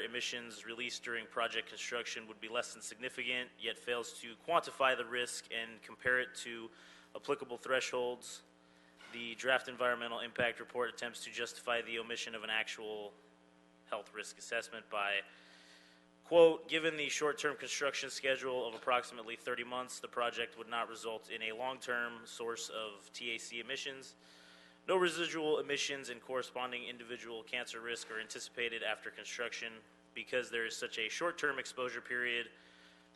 emissions released during project construction would be less than significant, yet fails to quantify the risk and compare it to applicable thresholds. The draft environmental impact report attempts to justify the omission of an actual health risk assessment by, quote, given the short-term construction schedule of approximately 30 months, the project would not result in a long-term source of TAC emissions. No residual emissions and corresponding individual cancer risk are anticipated after construction. Because there is such a short-term exposure period,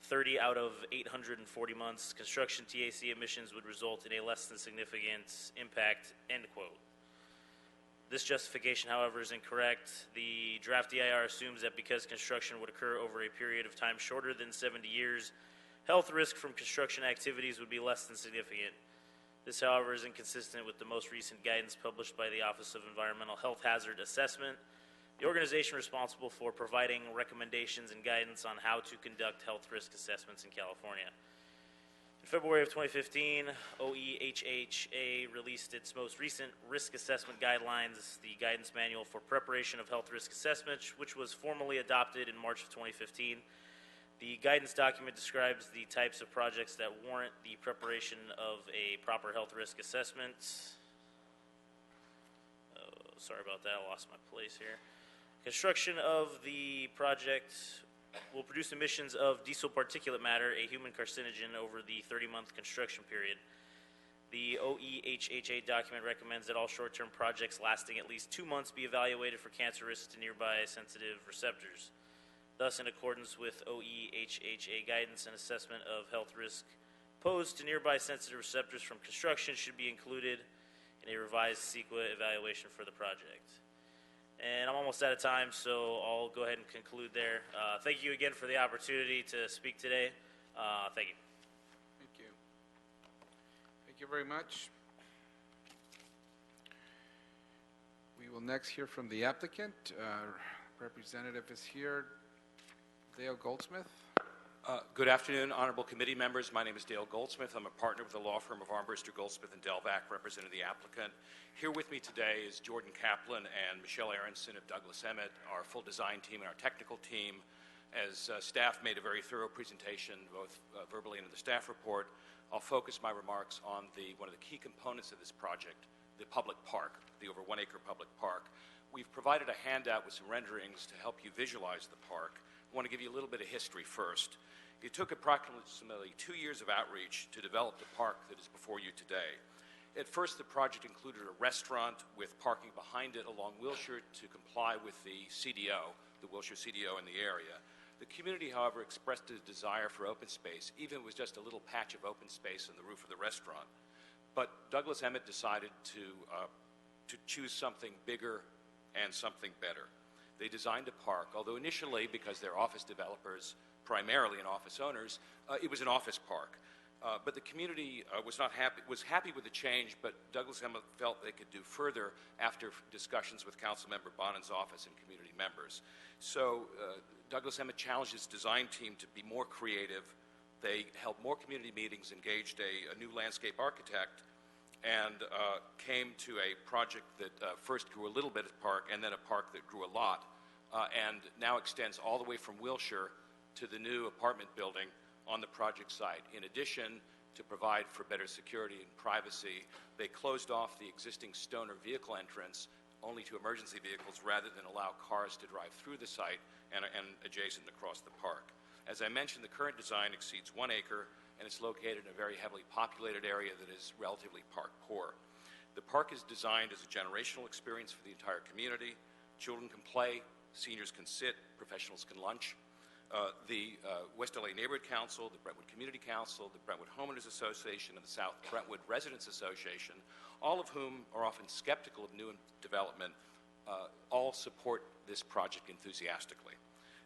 30 out of 840 months, construction TAC emissions would result in a less than significant impact, end quote. This justification, however, is incorrect. The draft EIR assumes that because construction would occur over a period of time shorter than 70 years, health risk from construction activities would be less than significant. This, however, is inconsistent with the most recent guidance published by the Office of Environmental Health Hazard Assessment, the organization responsible for providing recommendations and guidance on how to conduct health risk assessments in California. February of 2015, OEHHA released its most recent risk assessment guidelines, the Guidance Manual for Preparation of Health Risk Assessments, which was formally adopted in March of 2015. The guidance document describes the types of projects that warrant the preparation of a proper health risk assessment. Oh, sorry about that, I lost my place here. Construction of the project will produce emissions of diesel particulate matter, a human carcinogen, over the 30-month construction period. The OEHHA document recommends that all short-term projects lasting at least 2 months be evaluated for cancer risks to nearby sensitive receptors. Thus, in accordance with OEHHA guidance, an assessment of health risk posed to nearby sensitive receptors from construction should be included in a revised CEQA evaluation for the project. And I'm almost out of time, so I'll go ahead and conclude there. Thank you again for the opportunity to speak today. Thank you. Thank you. Thank you very much. We will next hear from the applicant. Representative is here, Dale Goldsmith. Good afternoon, honorable committee members. My name is Dale Goldsmith. I'm a partner with the law firm of Armbruster, Goldsmith & Delvac, representing the applicant. Here with me today is Jordan Kaplan and Michelle Aronson of Douglas Emmett, our full design team and our technical team. As staff made a very thorough presentation, both verbally and in the staff report, I'll focus my remarks on one of the key components of this project, the public park, the over 1 acre public park. We've provided a handout with some renderings to help you visualize the park. I want to give you a little bit of history first. It took approximately 2 years of outreach to develop the park that is before you today. At first, the project included a restaurant with parking behind it along Wilshire to comply with the CDO, the Wilshire CDO in the area. The community, however, expressed a desire for open space, even if it was just a little patch of open space on the roof of the restaurant. But Douglas Emmett decided to choose something bigger and something better. They designed a park, although initially, because they're office developers, primarily and office owners, it was an office park. But the community was happy with the change, but Douglas Emmett felt they could do further after discussions with Councilmember Bonin's office and community members. So Douglas Emmett challenged his design team to be more creative. They held more community meetings, engaged a new landscape architect, and came to a project that first grew a little bit of park and then a park that grew a lot, and now extends all the way from Wilshire to the new apartment building on the project site. In addition, to provide for better security and privacy, they closed off the existing Stoner vehicle entrance only to emergency vehicles rather than allow cars to drive through the site and adjacent across the park. As I mentioned, the current design exceeds 1 acre, and it's located in a very heavily populated area that is relatively park poor. The park is designed as a generational experience for the entire community. Children can play, seniors can sit, professionals can lunch. The West LA Neighborhood Council, the Brentwood Community Council, the Brentwood Homeowners Association, and the South Brentwood Residents Association, all of whom are often skeptical of new development, all support this project enthusiastically.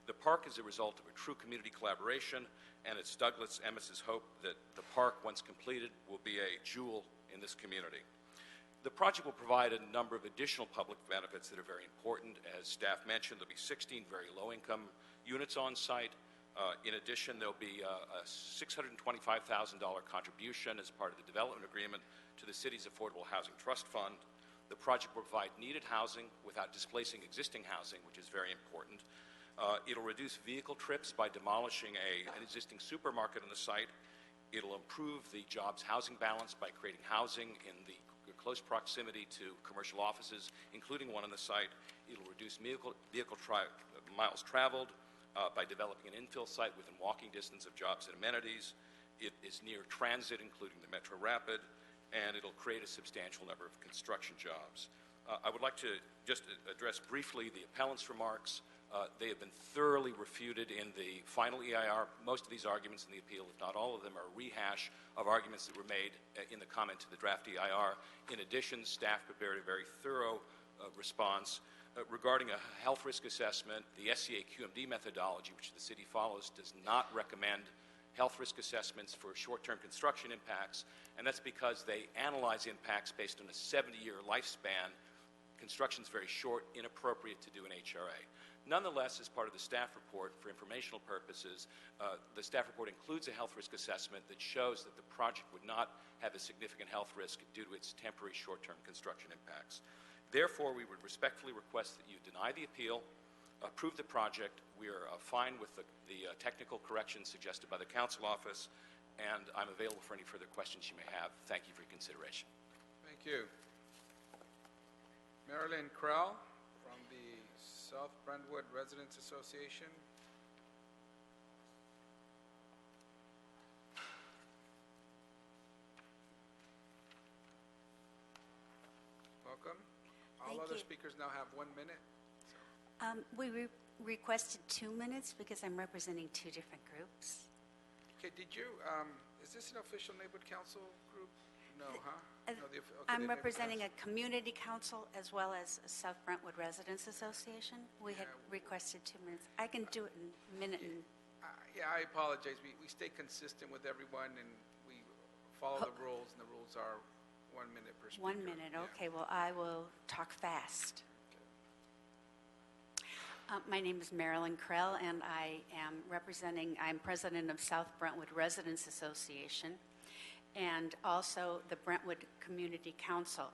The park is a result of a true community collaboration, and it's Douglas Emmett's hope that the park, once completed, will be a jewel in this community. The project will provide a number of additional public benefits that are very important. As staff mentioned, there'll be 16 very low-income units on site. In addition, there'll be a $625,000 contribution as part of the development agreement to the city's Affordable Housing Trust Fund. The project will provide needed housing without displacing existing housing, which is very important. It'll reduce vehicle trips by demolishing an existing supermarket on the site. It'll improve the jobs housing balance by creating housing in the close proximity to commercial offices, including one on the site. It'll reduce miles traveled by developing an infill site within walking distance of jobs and amenities. It is near transit, including the Metro Rapid, and it'll create a substantial number of construction jobs. I would like to just address briefly the appellant's remarks. They have been thoroughly refuted in the final EIR. Most of these arguments in the appeal, if not all of them, are a rehash of arguments that were made in the comment to the draft EIR. In addition, staff prepared a very thorough response regarding a health risk assessment. The SCA QMD methodology, which the city follows, does not recommend health risk assessments for short-term construction impacts, and that's because they analyze impacts based on a 70-year lifespan construction is very short, inappropriate to do an HRA. Nonetheless, as part of the staff report, for informational purposes, the staff report includes a health risk assessment that shows that the project would not have a significant health risk due to its temporary short-term construction impacts. Therefore, we would respectfully request that you deny the appeal, approve the project. We are fine with the technical corrections suggested by the council office, and I'm available for any further questions you may have. Thank you for your consideration. Thank you. Marilyn Krell from the South Brentwood Residents Association. Welcome. All other speakers now have 1 minute. We requested 2 minutes because I'm representing two different groups. Okay, did you, is this an official neighborhood council group? No, huh? No, okay, I'm the representing a community council as well as a South Brentwood Residents Association. We had requested 2 minutes. I can do it in a minute. Yeah, I apologize. We stay consistent with everyone, and we follow the rules, and the rules are 1 minute per speaker. 1 minute, okay. Well, I will talk fast. My name is Marilyn Krell, and I'm president of South Brentwood Residents Association, and also the Brentwood Community Council.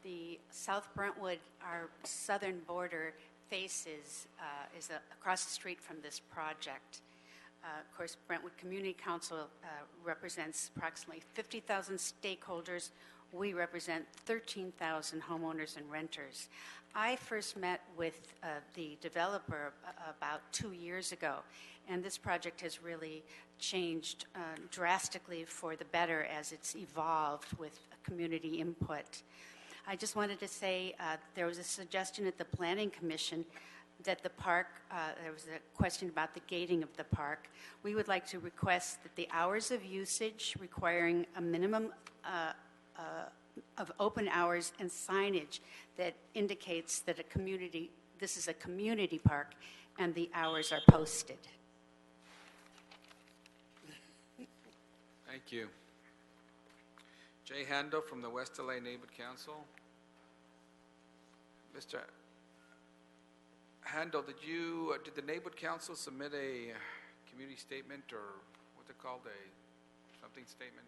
The South Brentwood, our southern border, faces is across the street from this project. Of course, Brentwood Community Council represents approximately 50,000 stakeholders. We represent 13,000 homeowners and renters. I first met with the developer about 2 years ago, and this project has really changed drastically for the better as it's evolved with community input. I just wanted to say there was a suggestion at the Planning Commission that the park, there was a question about the gating of the park. We would like to request that the hours of usage requiring a minimum of open hours and signage that indicates that this is a community park, and the hours are posted. Thank you. Jay Handel from the West LA Neighborhood Council. Mr. Handel, did the Neighborhood Council submit a community statement, or what's it called, something statement?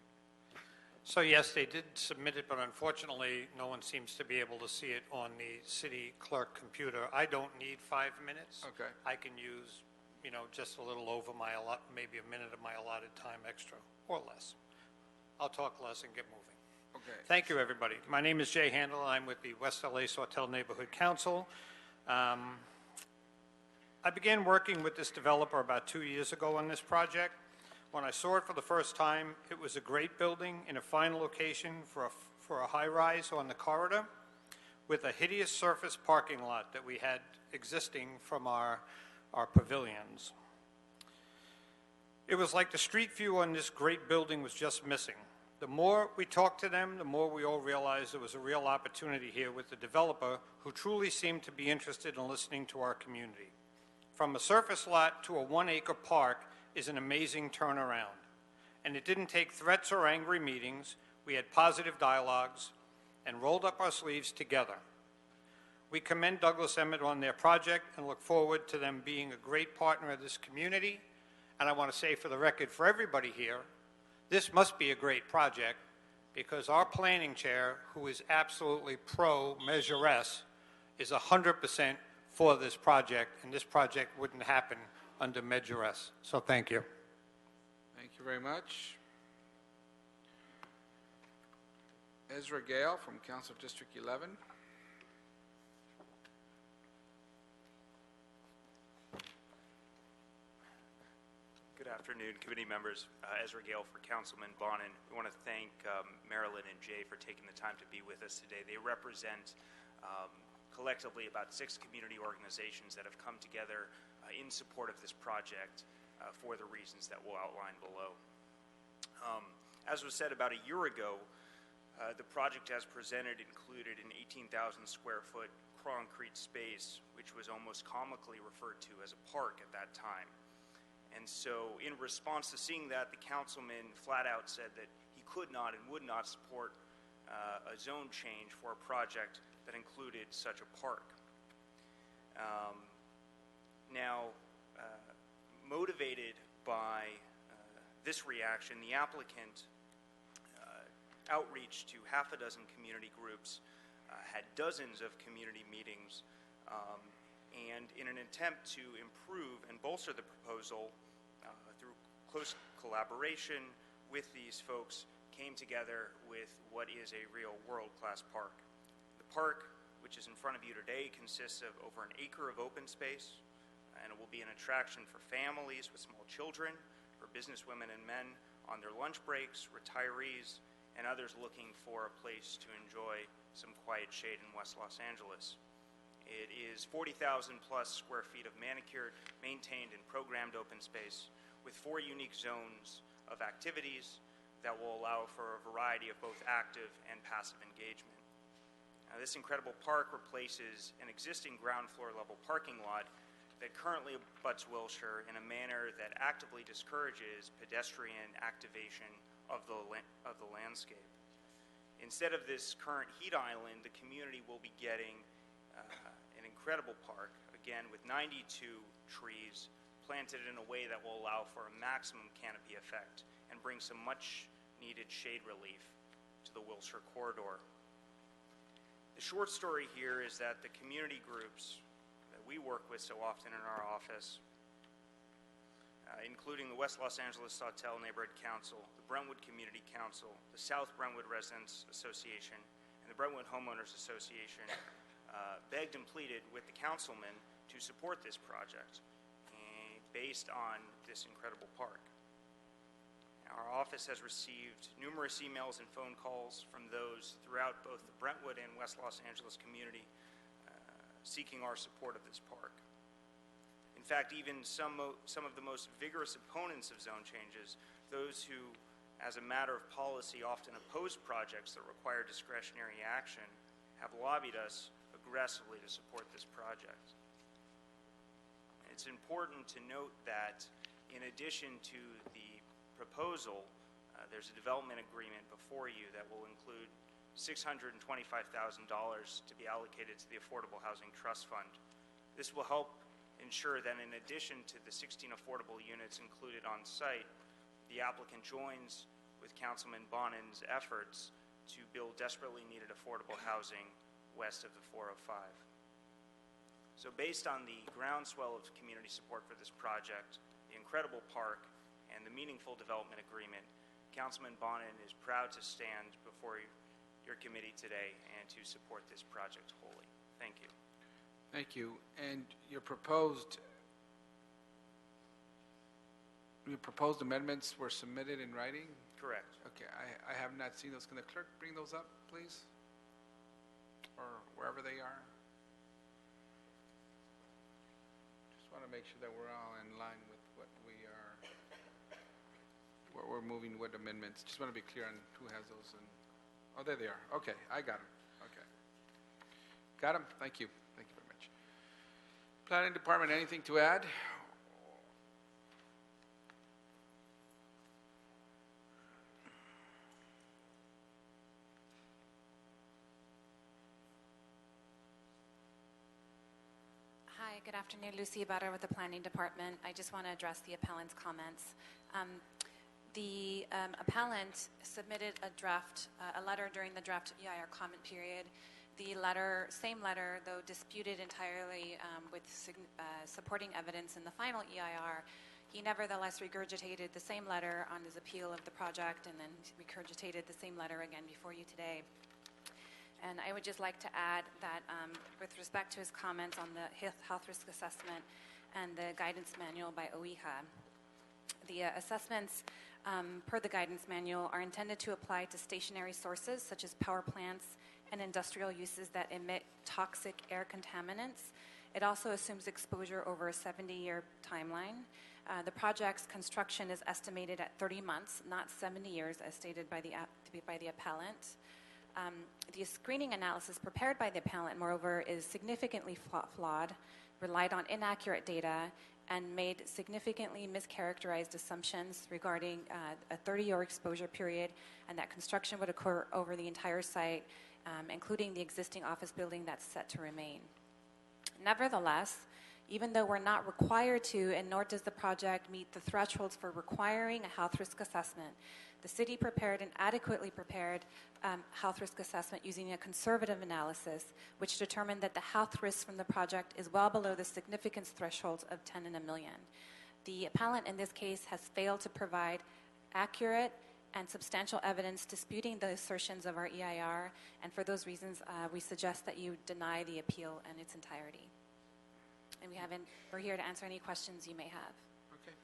So yes, they did submit it, but unfortunately, no one seems to be able to see it on the city clerk computer. I don't need 5 minutes. Okay. I can use, just a little over maybe a minute of my allotted time extra, or less. I'll talk less and get moving. Okay. Thank you, everybody. My name is Jay Handel. I'm with the West LA Sawtell Neighborhood Council. I began working with this developer about 2 years ago on this project. When I saw it for the first time, it was a great building in a fine location for a high-rise on the corridor with a hideous surface parking lot that we had existing from our pavilions. It was like the street view on this great building was just missing. The more we talked to them, the more we all realized there was a real opportunity here with the developer who truly seemed to be interested in listening to our community. From a surface lot to a 1-acre park is an amazing turnaround. And it didn't take threats or angry meetings. We had positive dialogues and rolled up our sleeves together. We commend Douglas Emmett on their project and look forward to them being a great partner of this community. And I want to say for the record, for everybody here, this must be a great project because our planning chair, who is absolutely pro Measure S, is 100% for this project, and this project wouldn't happen under Measure S. So thank you. Thank you very much. Ezra Gale from Council of District 11. Good afternoon, committee members. Ezra Gale for Councilman Bonin. We want to thank Marilyn and Jay for taking the time to be with us today. They represent collectively about 6 community organizations that have come together in support of this project for the reasons that we'll outline below. As was said about a year ago, the project as presented included an 18,000 square foot concrete space, which was almost comically referred to as a park at that time. And so in response to seeing that, the councilman flat out said that he could not and would not support a zone change for a project that included such a park. Now, motivated by this reaction, the applicant outreach to half a dozen community groups, had dozens of community meetings, and in an attempt to improve and bolster the proposal through close collaboration with these folks, came together with what is a real world-class park. The park, which is in front of you today, consists of over an acre of open space, and it will be an attraction for families with small children, for businesswomen and men on their lunch breaks, retirees, and others looking for a place to enjoy some quiet shade in West Los Angeles. It is 40,000 plus square feet of manicured, maintained, and programmed open space with 4 unique zones of activities that will allow for a variety of both active and passive engagement. Now, this incredible park replaces an existing ground floor level parking lot that currently abuts Wilshire in a manner that actively discourages pedestrian activation of the landscape. Instead of this current heat island, the community will be getting an incredible park, again with 92 trees planted in a way that will allow for a maximum canopy effect and bring some much needed shade relief to the Wilshire corridor. The short story here is that the community groups that we work with so often in our office, including the West Los Angeles Sawtelle Neighborhood Council, the Brentwood Community Council, the South Brentwood Residents Association, and the Brentwood Homeowners Association, begged and pleaded with the councilman to support this project based on this incredible park. Our office has received numerous emails and phone calls from those throughout both the Brentwood and West Los Angeles community seeking our support of this park. In fact, even some of the most vigorous opponents of zone changes, those who, as a matter of policy, often oppose projects that require discretionary action, have lobbied us aggressively to support this project. It's important to note that in addition to the proposal, there's a development agreement before you that will include $625,000 to be allocated to the Affordable Housing Trust Fund. This will help ensure that in addition to the 16 affordable units included on site, the applicant joins with Councilman Bonin's efforts to build desperately needed affordable housing west of the 405. So based on the groundswell of community support for this project, the incredible park, and the meaningful development agreement, Councilman Bonin is proud to stand before your committee today and to support this project wholly. Thank you. Thank you. And your proposed amendments were submitted in writing? Correct. Okay, I have not seen those. Can the clerk bring those up, please? Or wherever they are? Just want to make sure that we're all in line with what we're moving with amendments. Just want to be clear on who has those. And oh, there they are. Okay, I got them. Okay. Got them? Thank you. Thank you very much. Planning Department, anything to add? Hi, good afternoon. Lucy Ibarra with the Planning Department. I just want to address the appellant's comments. The appellant submitted a letter during the draft EIR comment period. The same letter, though disputed entirely with supporting evidence in the final EIR, he nevertheless regurgitated the same letter on his appeal of the project and then regurgitated the same letter again before you today. And I would just like to add that with respect to his comments on the health risk assessment and the guidance manual by OEHA, the assessments per the guidance manual are intended to apply to stationary sources such as power plants and industrial uses that emit toxic air contaminants. It also assumes exposure over a 70-year timeline. The project's construction is estimated at 30 months, not 70 years as stated by the appellant. The screening analysis prepared by the appellant, moreover, is significantly flawed, relied on inaccurate data, and made significantly mischaracterized assumptions regarding a 30-year exposure period and that construction would occur over the entire site including the existing office building that's set to remain. Nevertheless, even though we're not required to, and nor does the project meet the thresholds for requiring a health risk assessment, the city prepared an adequately prepared health risk assessment using a conservative analysis, which determined that the health risk from the project is well below the significance thresholds of 10 in a million. The appellant in this case has failed to provide accurate and substantial evidence disputing the assertions of our EIR, and for those reasons, we suggest that you deny the appeal in its entirety. And we're here to answer any questions you may have. Okay,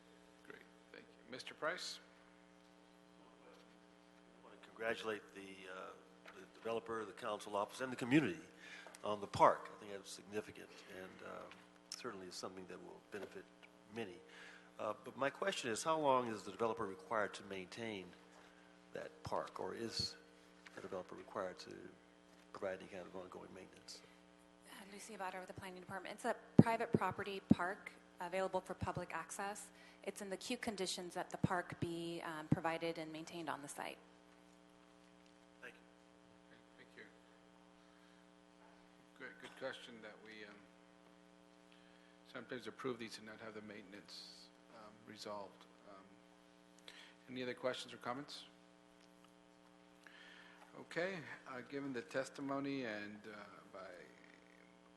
great, thank you. Mr. Price? I want to congratulate the developer, the council office, and the community on the park. I think that's significant and certainly is something that will benefit many. But my question is, how long is the developer required to maintain that park, or is the developer required to provide any kind of ongoing maintenance? Lucy Abada with the Planning Department. It's a private property park available for public access. It's in the queue conditions that the park be provided and maintained on the site. Thank you. Okay, thank you. Good question that we sometimes approve these and not have the maintenance resolved. Any other questions or comments? Okay, given the testimony and by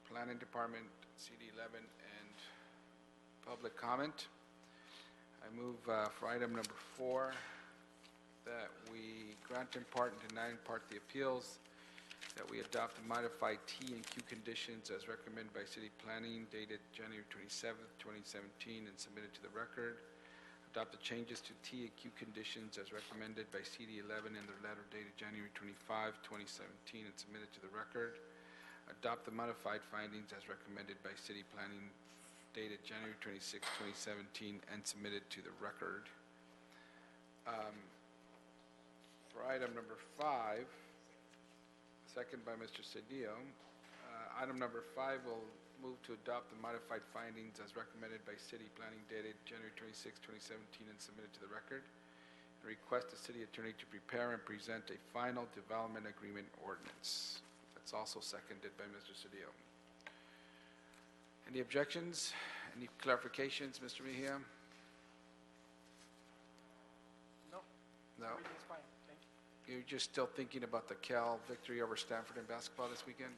Planning Department, CD11, and public comment, I move for item number 4 that we grant in part and deny in part the appeals, that we adopt the modified T and Q conditions as recommended by City Planning dated January 27th, 2017 and submitted to the record. Adopt the changes to T and Q conditions as recommended by CD11 in their letter dated January 25, 2017 and submitted to the record. Adopt the modified findings as recommended by City Planning dated January 26, 2017 and submitted to the record. For item number 5, second by Mr. Cedillo, item number 5 will move to adopt the modified findings as recommended by City Planning dated January 26, 2017 and submitted to the record. And request the City Attorney to prepare and present a final development agreement ordinance. It's also seconded by Mr. Cedillo. Any objections? Any clarifications, Mr. Mejia? No. No. Everything's fine. Thank you. You're just still thinking about the Cal victory over Stanford in basketball this weekend?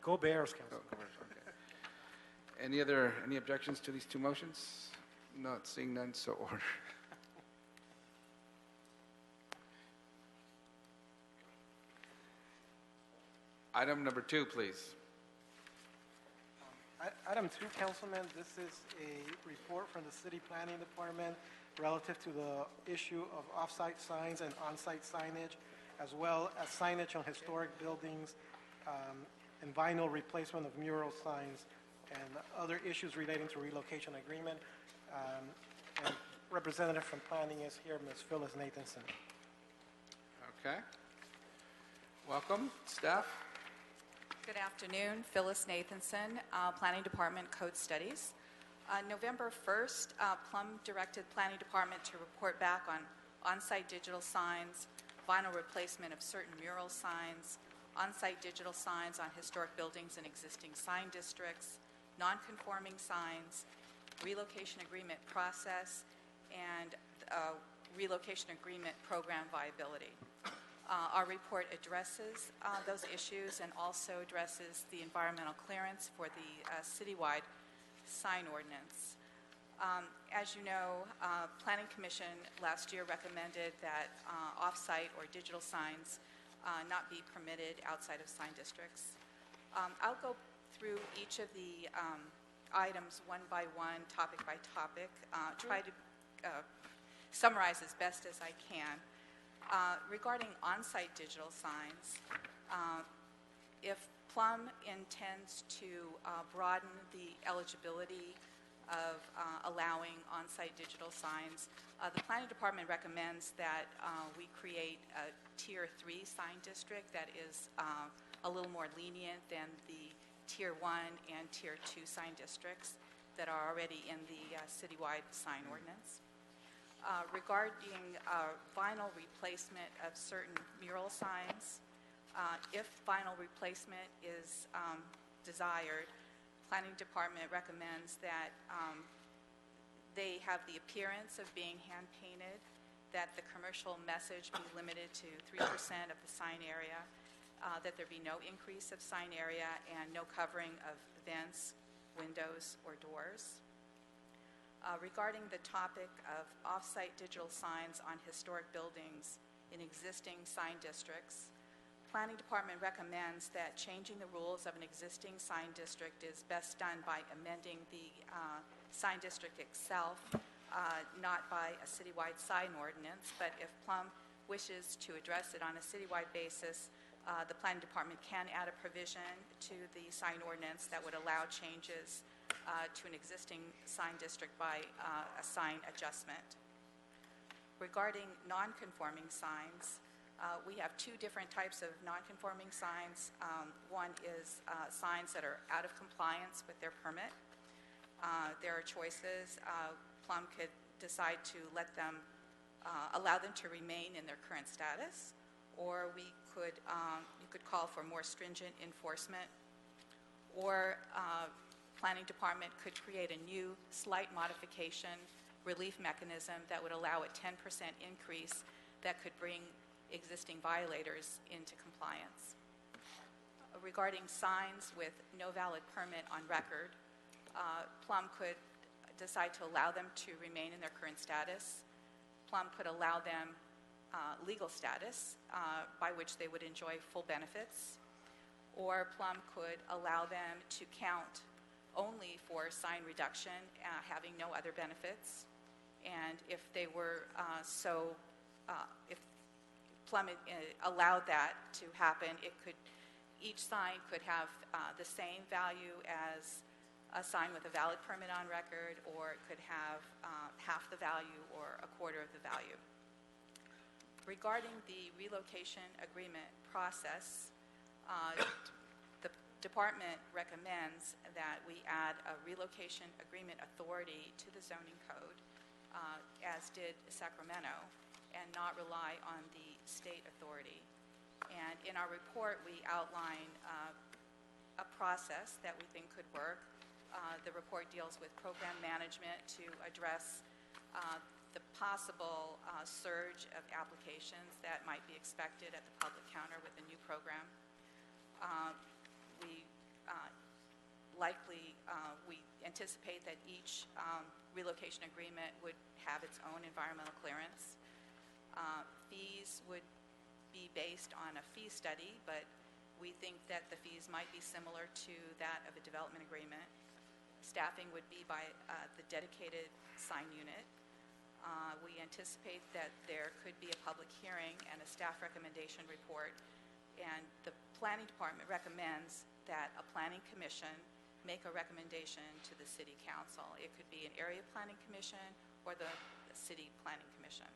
Go Bears, Council. Go Bears, okay. Any objections to these two motions? Not seeing none, so order. Item number 2, please. Item 2, Councilman, this is a report from the City Planning Department relative to the issue of off-site signs and on-site signage, as well as signage on historic buildings, and vinyl replacement of mural signs, and other issues relating to relocation agreement. And representative from planning is here, Ms. Phyllis Nathanson. Okay. Welcome, staff. Good afternoon, Phyllis Nathanson, Planning Department Code Studies. November 1st, Plum directed Planning Department to report back on on-site digital signs, vinyl replacement of certain mural signs, on-site digital signs on historic buildings and existing sign districts, non-conforming signs, relocation agreement process, and relocation agreement program viability. Our report addresses those issues and also addresses the environmental clearance for the citywide sign ordinance. As you know, Planning Commission last year recommended that off-site or digital signs not be permitted outside of sign districts. I'll go through each of the items one by one, topic by topic, try to summarize as best as I can. Regarding on-site digital signs, if Plum intends to broaden the eligibility of allowing on-site digital signs, the Planning Department recommends that we create a Tier 3 sign district that is a little more lenient than the Tier 1 and Tier 2 sign districts that are already in the citywide sign ordinance. Regarding vinyl replacement of certain mural signs, If final replacement is desired, Planning Department recommends that they have the appearance of being hand-painted, that the commercial message be limited to 3% of the sign area, that there be no increase of sign area, and no covering of vents, windows, or doors. Regarding the topic of off-site digital signs on historic buildings in existing sign districts, Planning Department recommends that changing the rules of an existing sign district is best done by amending the sign district itself, not by a citywide sign ordinance, but if Plum wishes to address it on a citywide basis, the Planning Department can add a provision to the sign ordinance that would allow changes to an existing sign district by a sign adjustment. Regarding non-conforming signs, we have two different types of non-conforming signs. One is signs that are out of compliance with their permit. There are choices. Plum could decide to let them, allow them to remain in their current status, or you could call for more stringent enforcement, or Planning Department could create a new slight modification relief mechanism that would allow a 10% increase that could bring existing violators into compliance. Regarding signs with no valid permit on record, Plum could decide to allow them to remain in their current status. Plum could allow them legal status by which they would enjoy full benefits, or Plum could allow them to count only for sign reduction, having no other benefits. And if they were if Plum allowed that to happen, each sign could have the same value as a sign with a valid permit on record, or it could have half the value or a quarter of the value. Regarding the relocation agreement process, the department recommends that we add a relocation agreement authority to the zoning code, as did Sacramento, and not rely on the state authority. And in our report, we outline a process that we think could work. The report deals with program management to address the possible surge of applications that might be expected at the public counter with a new program. We anticipate that each relocation agreement would have its own environmental clearance. Fees would be based on a fee study, but we think that the fees might be similar to that of a development agreement. Staffing would be by the dedicated sign unit. We anticipate that there could be a public hearing and a staff recommendation report, and the Planning Department recommends that a planning commission make a recommendation to the City Council. It could be an area planning commission or the City Planning Commission.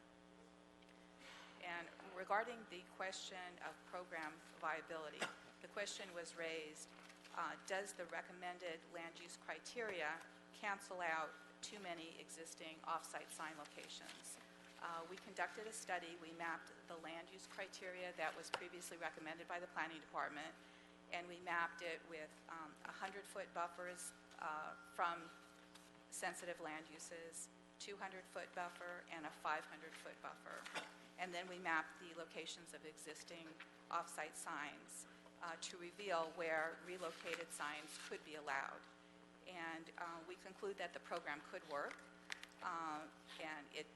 And regarding the question of program viability, the question was raised, does the recommended land use criteria cancel out too many existing off-site sign locations? We conducted a study. We mapped the land use criteria that was previously recommended by the Planning Department, and we mapped it with 100-foot buffers from sensitive land uses, 200-foot buffer, and a 500-foot buffer. And then we mapped the locations of existing off-site signs to reveal where relocated signs could be allowed. And we conclude that the program could work, and it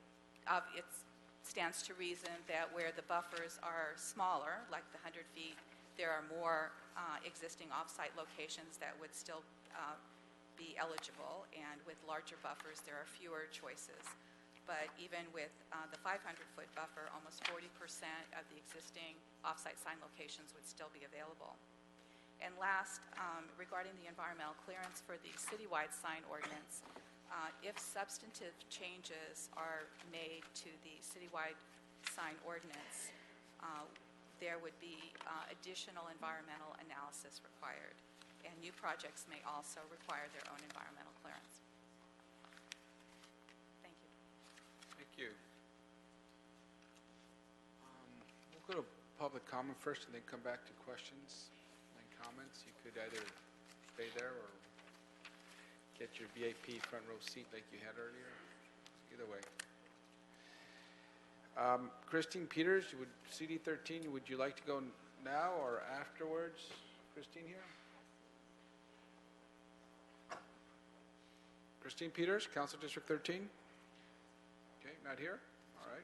stands to reason that where the buffers are smaller, like the 100 feet, there are more existing off-site locations that would still be eligible, and with larger buffers, there are fewer choices. But even with the 500-foot buffer, almost 40% of the existing off-site sign locations would still be available. And last, regarding the environmental clearance for the citywide sign ordinance, if substantive changes are made to the citywide sign ordinance, there would be additional environmental analysis required, and new projects may also require their own environmental clearance. Thank you. Thank you. We'll go to public comment first and then come back to questions and comments. You could either stay there or get your VIP front row seat like you had earlier. Either way. Christine Peters, CD 13, would you like to go now or afterwards? Christine here? Christine Peters, Council District 13? Okay, not here? All right.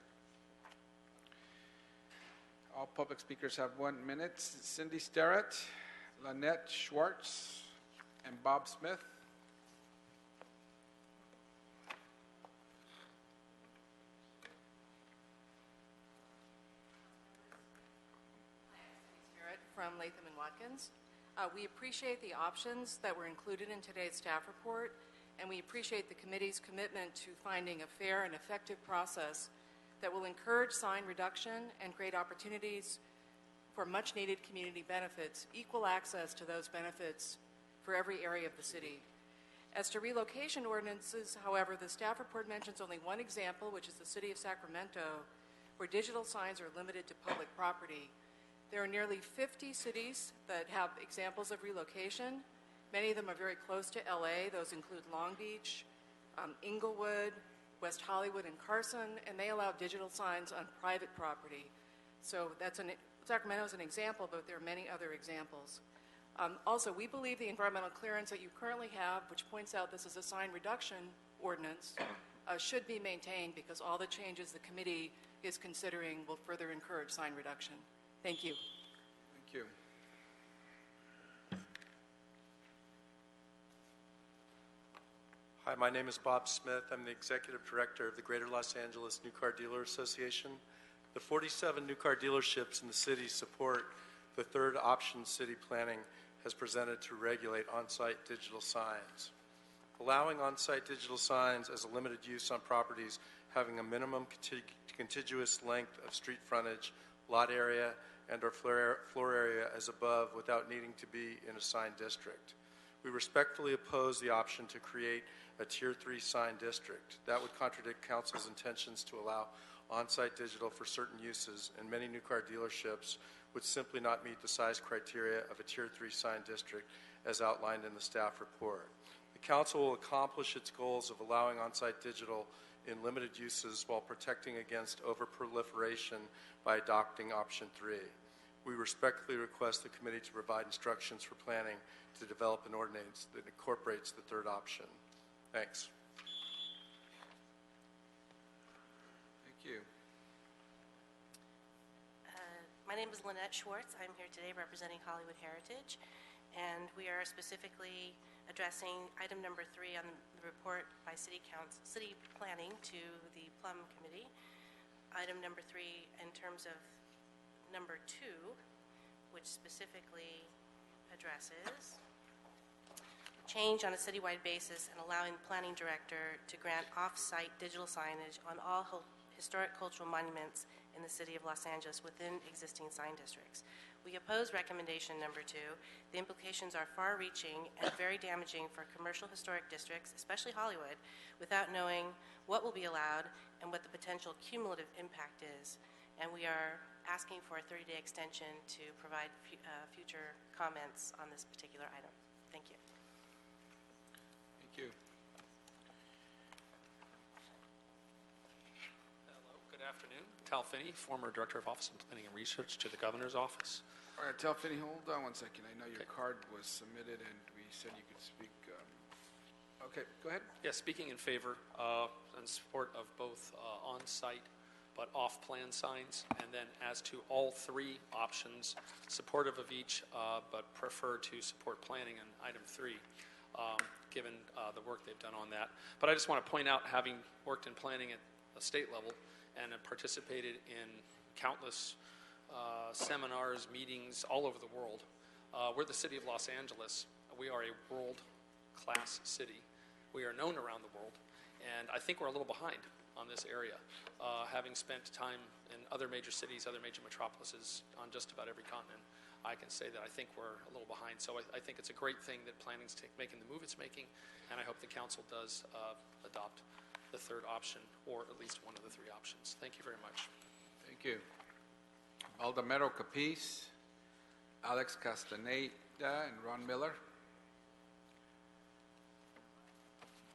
All public speakers have 1 minute. Cindy Starrett, Lynette Schwartz, and Bob Smith. From Latham and Watkins. We appreciate the options that were included in today's staff report, and we appreciate the committee's commitment to finding a fair and effective process that will encourage sign reduction and create opportunities for much-needed community benefits, equal access to those benefits for every area of the city. As to relocation ordinances, however, the staff report mentions only one example, which is the city of Sacramento, where digital signs are limited to public property. There are nearly 50 cities that have examples of relocation. Many of them are very close to LA. Those include Long Beach, Inglewood, West Hollywood, and Carson, and they allow digital signs on private property. So Sacramento is an example, but there are many other examples. Also, we believe the environmental clearance that you currently have, which points out this is a sign reduction ordinance, should be maintained because all the changes the committee is considering will further encourage sign reduction. Thank you. Thank you. Hi, my name is Bob Smith. I'm the Executive Director of the Greater Los Angeles New Car Dealer Association. The 47 new car dealerships in the city support the third option city planning has presented to regulate on-site digital signs. Allowing on-site digital signs as a limited use on properties having a minimum contiguous length of street frontage, lot area, and or floor area as above without needing to be in a sign district. We respectfully oppose the option to create a Tier 3 sign district. That would contradict Council's intentions to allow on-site digital for certain uses, and many new car dealerships would simply not meet the size criteria of a Tier 3 sign district as outlined in the staff report. The Council will accomplish its goals of allowing on-site digital in limited uses while protecting against over-proliferation by adopting option 3. We respectfully request the committee to provide instructions for planning to develop an ordinance that incorporates the third option. Thanks. Thank you. My name is Lynette Schwartz. I'm here today representing Hollywood Heritage, and we are specifically addressing item number 3 on the report by City Planning to the Plum Committee. Item number 3 in terms of number 2, which specifically addresses change on a citywide basis and allowing the planning director to grant off-site digital signage on all historic cultural monuments in the city of Los Angeles within existing sign districts. We oppose recommendation number 2. The implications are far-reaching and very damaging for commercial historic districts, especially Hollywood, without knowing what will be allowed and what the potential cumulative impact is. And we are asking for a 30-day extension to provide future comments on this particular item. Thank you. Thank you. Hello, good afternoon. Tal Finney, former Director of Office of Planning and Research to the Governor's Office. All right, Tal Finney, hold on 1 second. I know your card was submitted and we said you could speak. Okay, go ahead. Yes, speaking in favor and support of both on-site but off-plan signs, and then as to all 3 options, supportive of each, but prefer to support planning in item 3, given the work they've done on that. But I just want to point out, having worked in planning at a state level and have participated in countless seminars, meetings all over the world, we're the city of Los Angeles. We are a world-class city. We are known around the world, and I think we're a little behind on this area, having spent time in other major cities, other major metropolises on just about every continent. I can say that I think we're a little behind. So I think it's a great thing that planning's making the move it's making, and I hope the council does adopt the third option, or at least one of the 3 options. Thank you very much. Thank you. Baldomero Capiz, Alex Castaneda, and Ron Miller.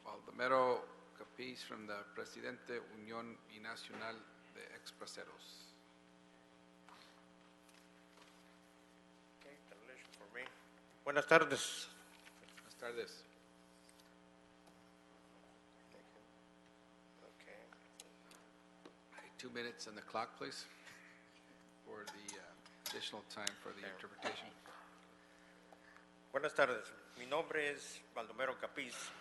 Baldomero Capiz from the Presidente Unión Binacional de Exbraceros. Okay, translation for me. Buenas tardes. Buenas tardes. Okay. 2 minutes on the clock, please, for the additional time for the interpretation. Buenas tardes. Mi nombre es Baldomero Capiz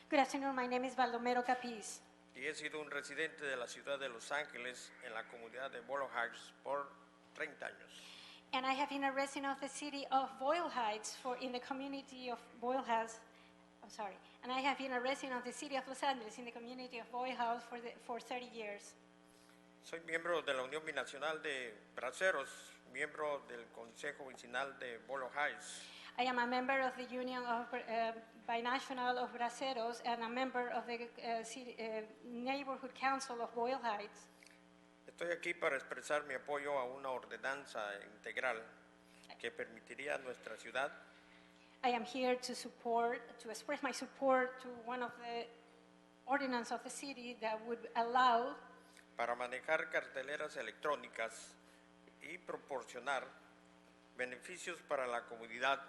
Good afternoon. My name is Baldomero Capiz. y he sido un residente de la ciudad de Los Ángeles en la comunidad de Mural Heights por 30 años. And I have been a resident of the city of Boyle Heights in the community of Boyle Heights. I'm sorry. And I have been a resident of the city of Los Angeles in the community of Boyle Heights for 30 years. Soy miembro de la Unión Binacional de Braceros, miembro del Consejo Vecinal de Boyle Heights. I am a member of the Union of Binational of Braceros and a member of the Neighborhood Council of Boyle Heights. Estoy aquí para expresar mi apoyo a una ordenanza integral que permitiría a nuestra ciudad I am here to express my support to one of the ordinances of the city that would allow para manejar carteleras electrónicas y proporcionar beneficios para la comunidad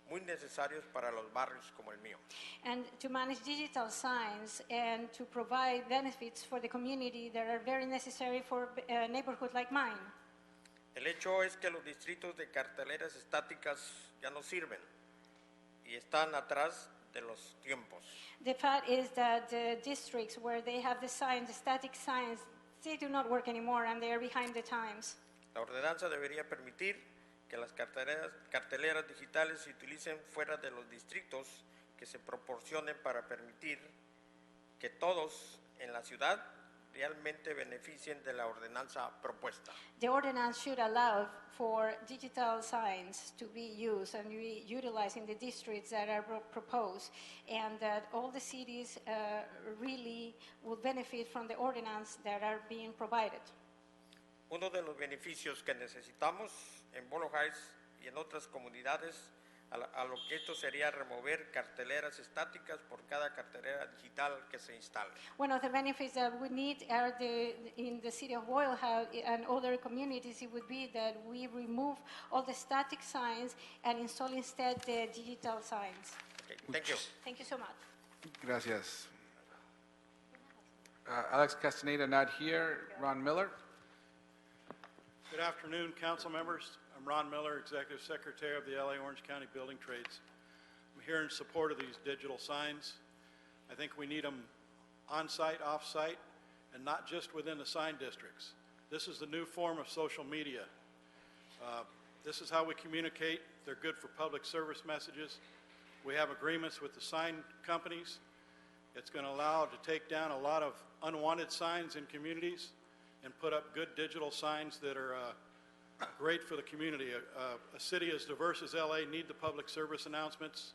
muy necesarios para los barrios como el mío. and to manage digital signs and to provide benefits for the community that are very necessary for a neighborhood like mine. El hecho es que los distritos de carteleras estáticas ya no sirven y están atrás de los tiempos. The fact is that the districts where they have the signs, the static signs, they do not work anymore and they are behind the times. La ordenanza debería permitir que las carteleras digitales se utilicen fuera de los distritos, que se proporcionen para permitir que todos en la ciudad realmente beneficien de la ordenanza propuesta. The ordinance should allow for digital signs to be used and be utilized in the districts that are proposed, and that all the cities really will benefit from the ordinance that are being provided. Uno de los beneficios que necesitamos en Bolo Heights y en otras comunidades, a lo que esto sería remover carteleras estáticas por cada cartelera digital que se instale. One of the benefits that we need in the city of Boyle Heights and other communities, it would be that we remove all the static signs and install instead the digital signs. Okay, thank you. Thank you so much. Gracias. Alex Castaneda not here. Ron Miller. Good afternoon, council members. I'm Ron Miller, Executive Secretary of the LA Orange County Building Trades. I'm here in support of these digital signs. I think we need them on-site, off-site, and not just within the sign districts. This is the new form of social media. This is how we communicate. They're good for public service messages. We have agreements with the sign companies. It's going to allow to take down a lot of unwanted signs in communities and put up good digital signs that are great for the community. A city as diverse as LA need the public service announcements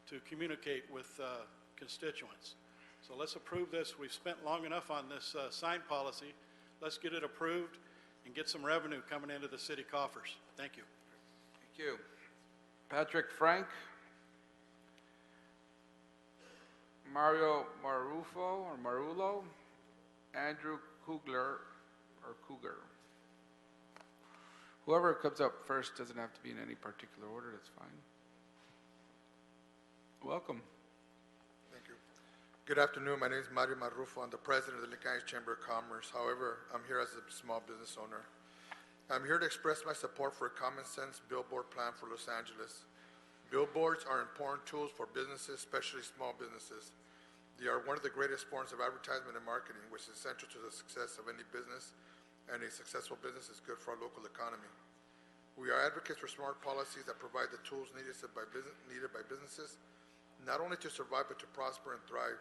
to communicate with constituents. So let's approve this. We've spent long enough on this sign policy. Let's get it approved and get some revenue coming into the city coffers. Thank you. Thank you. Patrick Frank. Mario Marullo. Andrew Kugler. Whoever comes up first doesn't have to be in any particular order, that's fine. Welcome. Thank you. Good afternoon. My name is Mario Marrufo. I'm the president of the Nikkei Chamber of Commerce. However, I'm here as a small business owner. I'm here to express my support for a common sense billboard plan for Los Angeles. Billboards are important tools for businesses, especially small businesses. They are one of the greatest forms of advertisement and marketing, which is essential to the success of any business, and a successful business is good for our local economy. We are advocates for smart policies that provide the tools needed by businesses, not only to survive, but to prosper and thrive.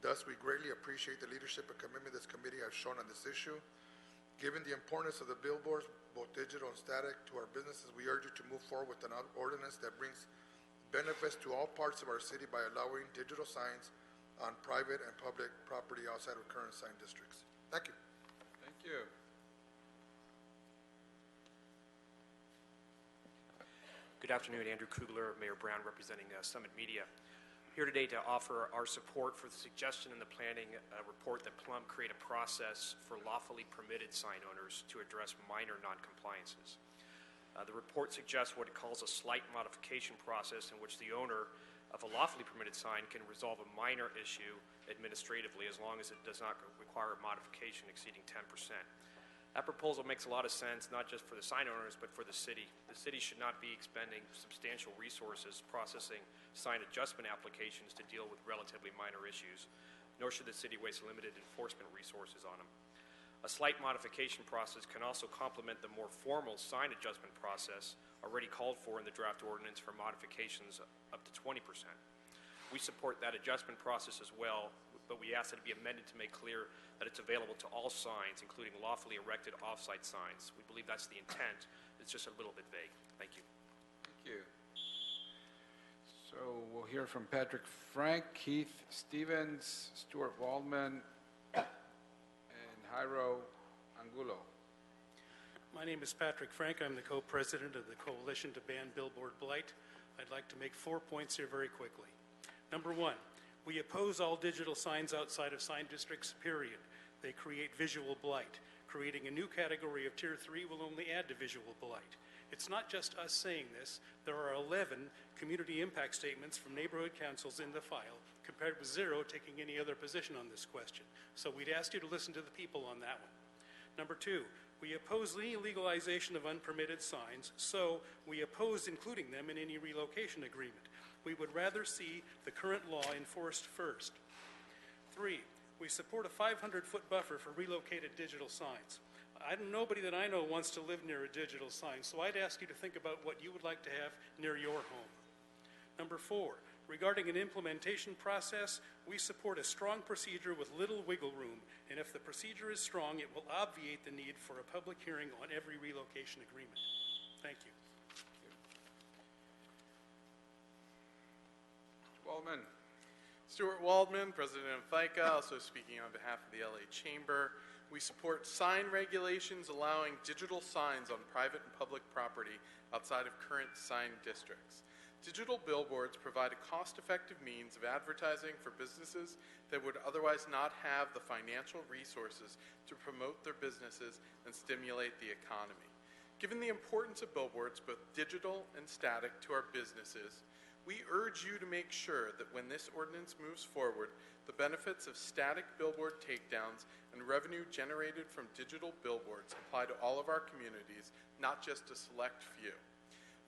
Thus, we greatly appreciate the leadership and commitment this committee has shown on this issue. Given the importance of the billboards, both digital and static, to our businesses, we urge you to move forward with an ordinance that brings benefits to all parts of our city by allowing digital signs on private and public property outside of current sign districts. Thank you. Thank you. Good afternoon, Andrew Kugler, Mayor Brown, representing Summit Media. Here today to offer our support for the suggestion in the planning report that Plum create a process for lawfully permitted sign owners to address minor non-compliances. The report suggests what it calls a slight modification process in which the owner of a lawfully permitted sign can resolve a minor issue administratively as long as it does not require a modification exceeding 10%. That proposal makes a lot of sense, not just for the sign owners, but for the city. The city should not be expending substantial resources processing sign adjustment applications to deal with relatively minor issues, nor should the city waste limited enforcement resources on them. A slight modification process can also complement the more formal sign adjustment process already called for in the draft ordinance for modifications up to 20%. We support that adjustment process as well, but we ask that it be amended to make clear that it's available to all signs, including lawfully erected off-site signs. We believe that's the intent. It's just a little bit vague. Thank you. Thank you. So we'll hear from Patrick Frank, Keith Stevens, Stuart Waldman, and Jairo Angulo. My name is Patrick Frank. I'm the co-president of the Coalition to Ban Billboard Blight. I'd like to make 4 points here very quickly. Number one, we oppose all digital signs outside of sign districts, period. They create visual blight. Creating a new category of Tier 3 will only add to visual blight. It's not just us saying this. There are 11 community impact statements from neighborhood councils in the file, compared with 0 taking any other position on this question. So we'd ask you to listen to the people on that one. Number two, we oppose any legalization of unpermitted signs, so we oppose including them in any relocation agreement. We would rather see the current law enforced first. 3, we support a 500-foot buffer for relocated digital signs. Nobody that I know wants to live near a digital sign, so I'd ask you to think about what you would like to have near your home. Number 4, regarding an implementation process, we support a strong procedure with little wiggle room, and if the procedure is strong, it will obviate the need for a public hearing on every relocation agreement. Thank you. Waldman. Stuart Waldman, President of FICA, also speaking on behalf of the LA Chamber. We support sign regulations allowing digital signs on private and public property outside of current sign districts. Digital billboards provide a cost-effective means of advertising for businesses that would otherwise not have the financial resources to promote their businesses and stimulate the economy. Given the importance of billboards, both digital and static, to our businesses, we urge you to make sure that when this ordinance moves forward, the benefits of static billboard takedowns and revenue generated from digital billboards apply to all of our communities, not just a select few.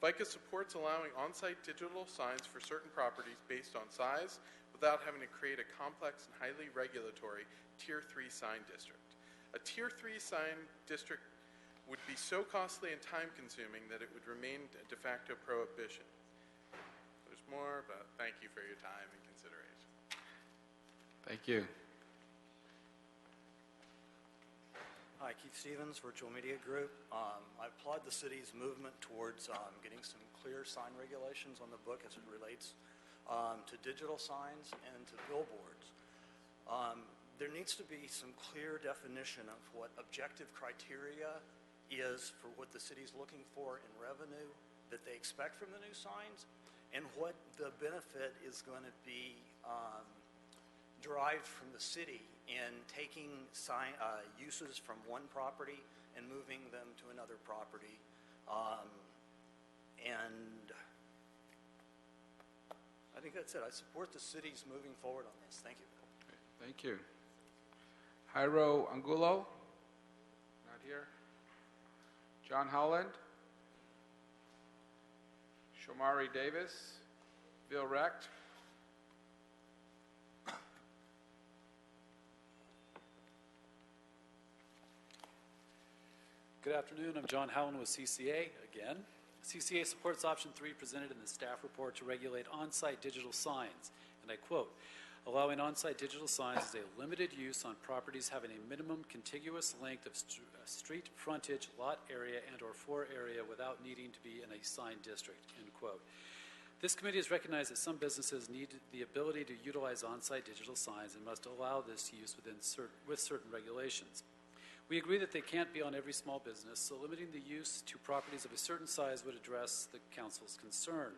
FICA supports allowing on-site digital signs for certain properties based on size without having to create a complex and highly regulatory Tier 3 sign district. A Tier 3 sign district would be so costly and time-consuming that it would remain a de facto prohibition. There's more, but thank you for your time and consideration. Thank you. Hi, Keith Stevens, Virtual Media Group. I applaud the city's movement towards getting some clear sign regulations on the book as it relates to digital signs and to billboards. There needs to be some clear definition of what objective criteria is for what the city's looking for in revenue that they expect from the new signs, and what the benefit is going to be derived from the city in taking uses from one property and moving them to another property. And I think that's it. I support the city's moving forward on this. Thank you. Thank you. Jairo Angulo? Not here. John Howland? Shomari Davis? Bill Recht? Good afternoon. I'm John Howland with CCA again. CCA supports option 3 presented in the staff report to regulate on-site digital signs. And I quote, allowing on-site digital signs is a limited use on properties having a minimum contiguous length of street frontage, lot area, and or floor area without needing to be in a sign district, end quote. This committee has recognized that some businesses need the ability to utilize on-site digital signs and must allow this use with certain regulations. We agree that they can't be on every small business, so limiting the use to properties of a certain size would address the council's concern.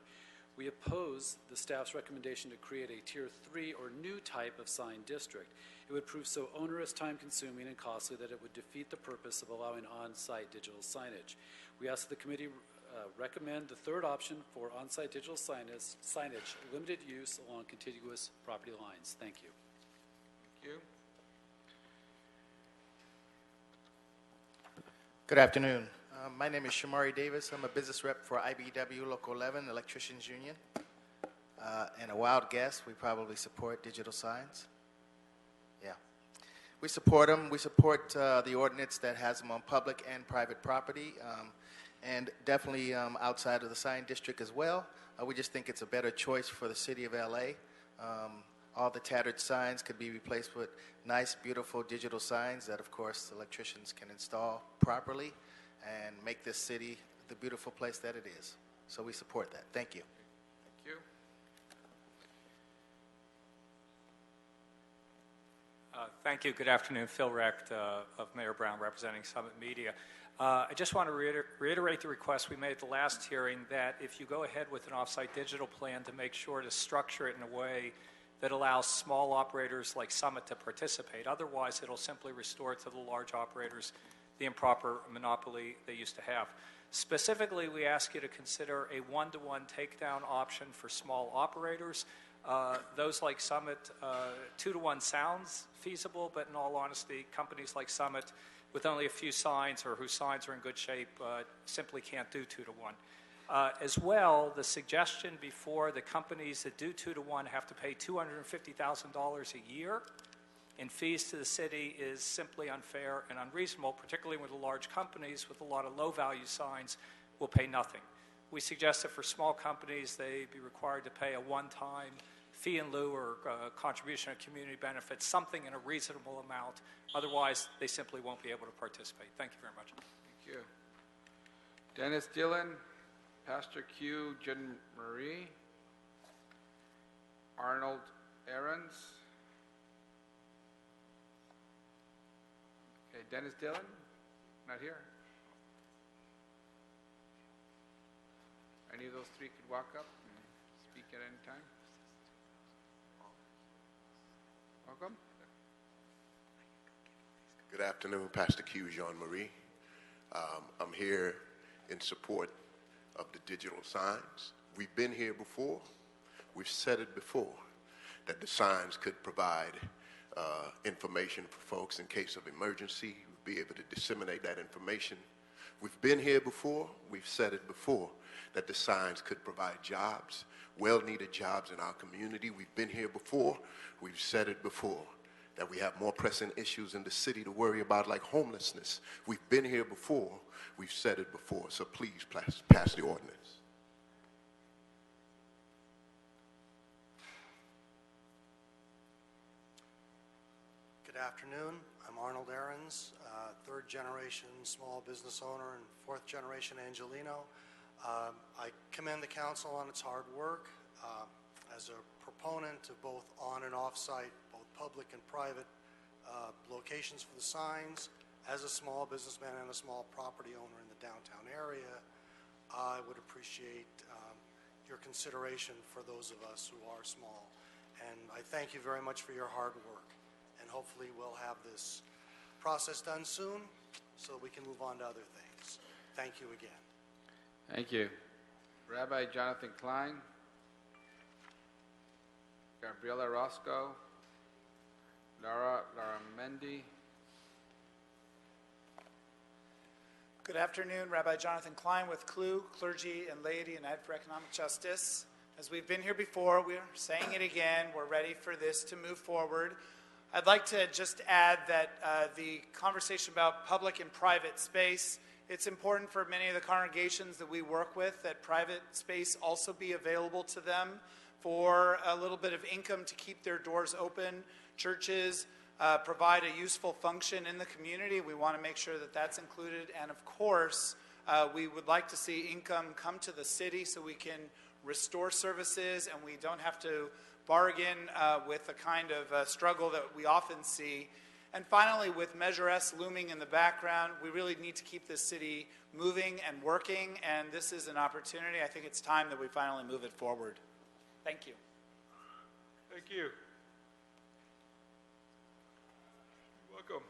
We oppose the staff's recommendation to create a Tier 3 or new type of sign district. It would prove so onerous, time-consuming, and costly that it would defeat the purpose of allowing on-site digital signage. We ask that the committee recommend the third option for on-site digital signage, limited use along contiguous property lines. Thank you. Thank you. Good afternoon. My name is Shamari Davis. I'm a business rep for IBEW Local 11, Electricians Union. And a wild guess, we probably support digital signs. Yeah. We support them. We support the ordinance that has them on public and private property, and definitely outside of the sign district as well. We just think it's a better choice for the city of LA. All the tattered signs could be replaced with nice, beautiful digital signs that, of course, electricians can install properly and make this city the beautiful place that it is. So we support that. Thank you. Thank you. Thank you. Good afternoon. Phil Recht of Mayor Brown representing Summit Media. I just want to reiterate the request we made at the last hearing that if you go ahead with an off-site digital plan, to make sure to structure it in a way that allows small operators like Summit to participate. Otherwise, it'll simply restore to the large operators the improper monopoly they used to have. Specifically, we ask you to consider a one-to-one takedown option for small operators. Those like Summit, 2-to-1 sounds feasible, but in all honesty, companies like Summit with only a few signs or whose signs are in good shape simply can't do 2-to-1. As well, the suggestion before, the companies that do 2-to-1 have to pay $250,000 a year in fees to the city is simply unfair and unreasonable, particularly with the large companies with a lot of low-value signs will pay nothing. We suggest that for small companies, they be required to pay a one-time fee in lieu or contribution of community benefits, something in a reasonable amount. Otherwise, they simply won't be able to participate. Thank you very much. Thank you. Dennis Dillon, Pastor Q, Jen Marie, Arnold Ahrens. Okay, Dennis Dillon, not here. Any of those three could walk up and speak at any time. Welcome. Good afternoon, Pastor Q, Jean-Marie. I'm here in support of the digital signs. We've been here before. We've said it before, that the signs could provide information for folks in case of emergency. We'll be able to disseminate that information. We've been here before. We've said it before, that the signs could provide jobs, well-needed jobs in our community. We've been here before. We've said it before, that we have more pressing issues in the city to worry about, like homelessness. We've been here before. We've said it before. So please pass the ordinance. Good afternoon. I'm Arnold Ahrens, third-generation small business owner and fourth-generation Angelino. I commend the council on its hard work. As a proponent of both on and off-site, both public and private locations for the signs, as a small businessman and a small property owner in the downtown area, I would appreciate your consideration for those of us who are small. And I thank you very much for your hard work. And hopefully we'll have this process done soon so we can move on to other things. Thank you again. Thank you. Rabbi Jonathan Klein, Gabriela Roscoe, Lara Mendy. Good afternoon, Rabbi Jonathan Klein with CLU, Clergy and Laity and Ed for Economic Justice. As we've been here before, we're saying it again, we're ready for this to move forward. I'd like to just add that the conversation about public and private space, it's important for many of the congregations that we work with that private space also be available to them for a little bit of income to keep their doors open. Churches provide a useful function in the community. We want to make sure that that's included. And of course, we would like to see income come to the city so we can restore services and we don't have to bargain with the kind of struggle that we often see. And finally, with Measure S looming in the background, we really need to keep this city moving and working, and this is an opportunity. I think it's time that we finally move it forward. Thank you. Thank you. Welcome.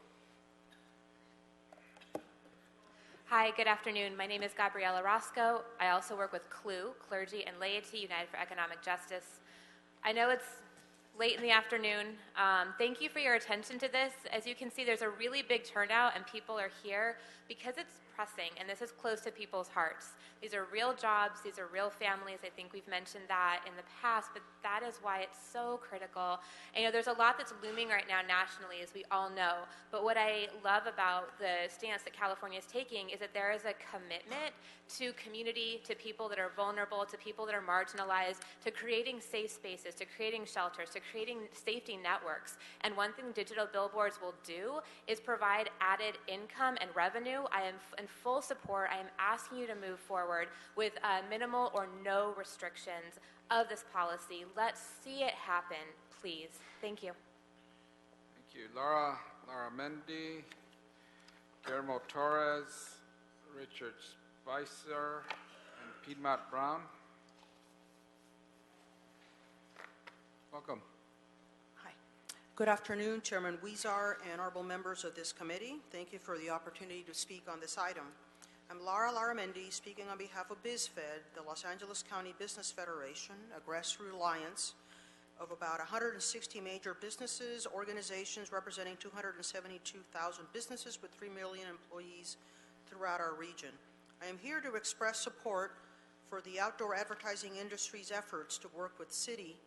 Hi, good afternoon. My name is Gabriela Roscoe. I also work with CLU, Clergy and Laity United for Economic Justice. I know it's late in the afternoon. Thank you for your attention to this. As you can see, there's a really big turnout and people are here because it's pressing and this is close to people's hearts. These are real jobs, these are real families. I think we've mentioned that in the past, but that is why it's so critical. And, there's a lot that's looming right now nationally, as we all know, but what I love about the stance that California is taking is that there is a commitment to community, to people that are vulnerable, to people that are marginalized, to creating safe spaces, to creating shelters, to creating safety networks. And one thing digital billboards will do is provide added income and revenue. I am in full support. I am asking you to move forward with minimal or no restrictions of this policy. Let's see it happen, please. Thank you. Thank you. Laura Mendy, Guillermo Torres, Richard Spicer, and Piedmont Brown. Welcome. Hi. Good afternoon, Chairman Huizar and honorable members of this committee. Thank you for the opportunity to speak on this item. I'm Lara Mendy, speaking on behalf of BizFed, the Los Angeles County Business Federation, a grassroots alliance of about 160 major businesses, organizations representing 272,000 businesses with 3 million employees throughout our region. I am here to express support for the outdoor advertising industry's efforts to work with City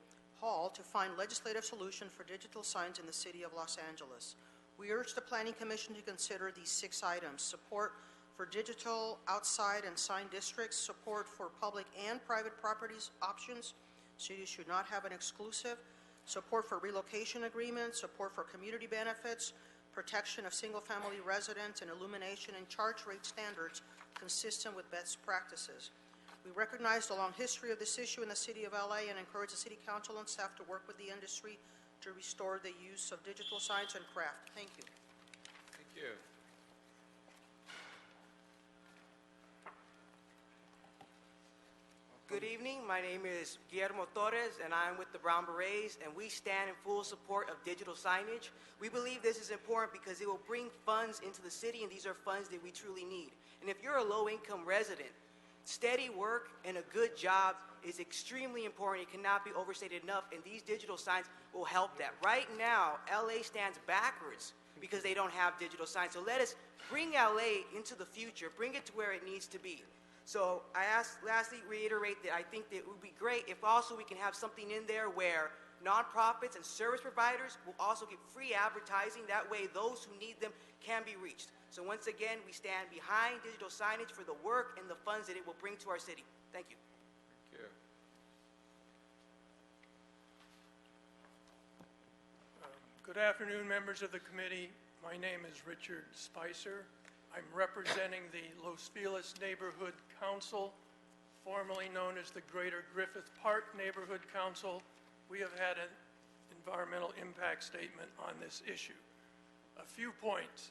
Hall to find legislative solution for digital signs in the city of Los Angeles. We urge the Planning Commission to consider these 6 items: support for digital outside and sign districts, support for public and private properties options, cities should not have an exclusive, support for relocation agreements, support for community benefits, protection of single-family residents, and illumination and charge rate standards consistent with best practices. We recognize the long history of this issue in the City of LA and encourage the City Council and staff to work with the industry to restore the use of digital signs and craft. Thank you. Thank you. Good evening. My name is Guillermo Torres, and I am with the Brown Berets, and we stand in full support of digital signage. We believe this is important because it will bring funds into the city, and these are funds that we truly need. And if you're a low-income resident, steady work and a good job is extremely important. It cannot be overstated enough, and these digital signs will help that. Right now, LA stands backwards because they don't have digital signs. So let us bring LA into the future, bring it to where it needs to be. So I lastly reiterate that I think that it would be great if also we can have something in there where nonprofits and service providers will also get free advertising. That way those who need them can be reached. So once again, we stand behind digital signage for the work and the funds that it will bring to our city. Thank you. Thank you. Good afternoon, members of the committee. My name is Richard Spicer. I'm representing the Los Feliz Neighborhood Council, formerly known as the Greater Griffith Park Neighborhood Council. We have had an environmental impact statement on this issue. A few points.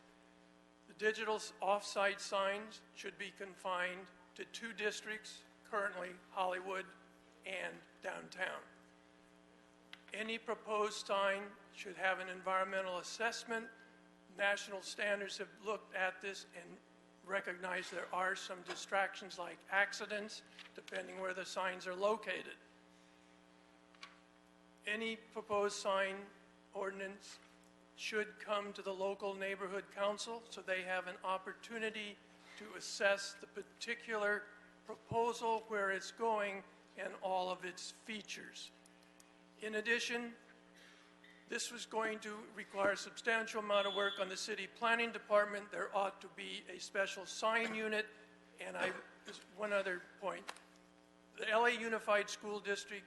The digital off-site signs should be confined to 2 districts, currently Hollywood and downtown. Any proposed sign should have an environmental assessment. National standards have looked at this and recognize there are some distractions like accidents depending where the signs are located. Any proposed sign ordinance should come to the local neighborhood council so they have an opportunity to assess the particular proposal, where it's going, and all of its features. In addition, this was going to require a substantial amount of work on the city planning department. There ought to be a special sign unit. And just one other point. The LA Unified School District,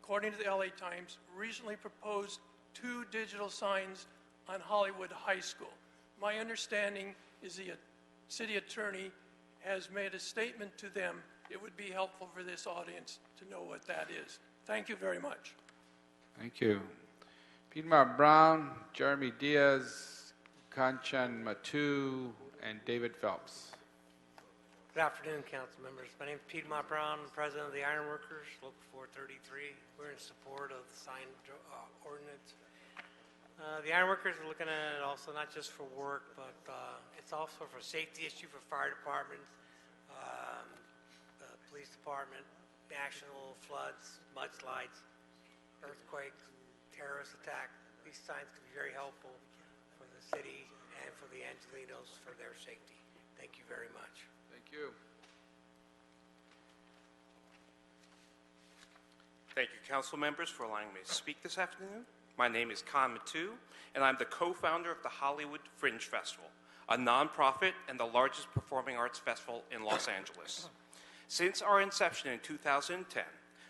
according to the LA Times, recently proposed 2 digital signs on Hollywood High School. My understanding is the city attorney has made a statement to them. It would be helpful for this audience to know what that is. Thank you very much. Thank you. Piedmont Brown, Jeremy Diaz, Kanchan Matu, and David Phelps. Good afternoon, council members. My name is Piedmont Brown, I'm president of the Ironworkers, Local 433. We're in support of the sign ordinance. The Ironworkers are looking at it also not just for work, but it's also for safety issue for fire department, police department, national floods, mudslides, earthquakes, terrorist attack. These signs can be very helpful for the city and for the Angelinos for their safety. Thank you very much. Thank you. Thank you, council members, for allowing me to speak this afternoon. My name is Khan Matu, and I'm the co-founder of the Hollywood Fringe Festival, a nonprofit and the largest performing arts festival in Los Angeles. Since our inception in 2010,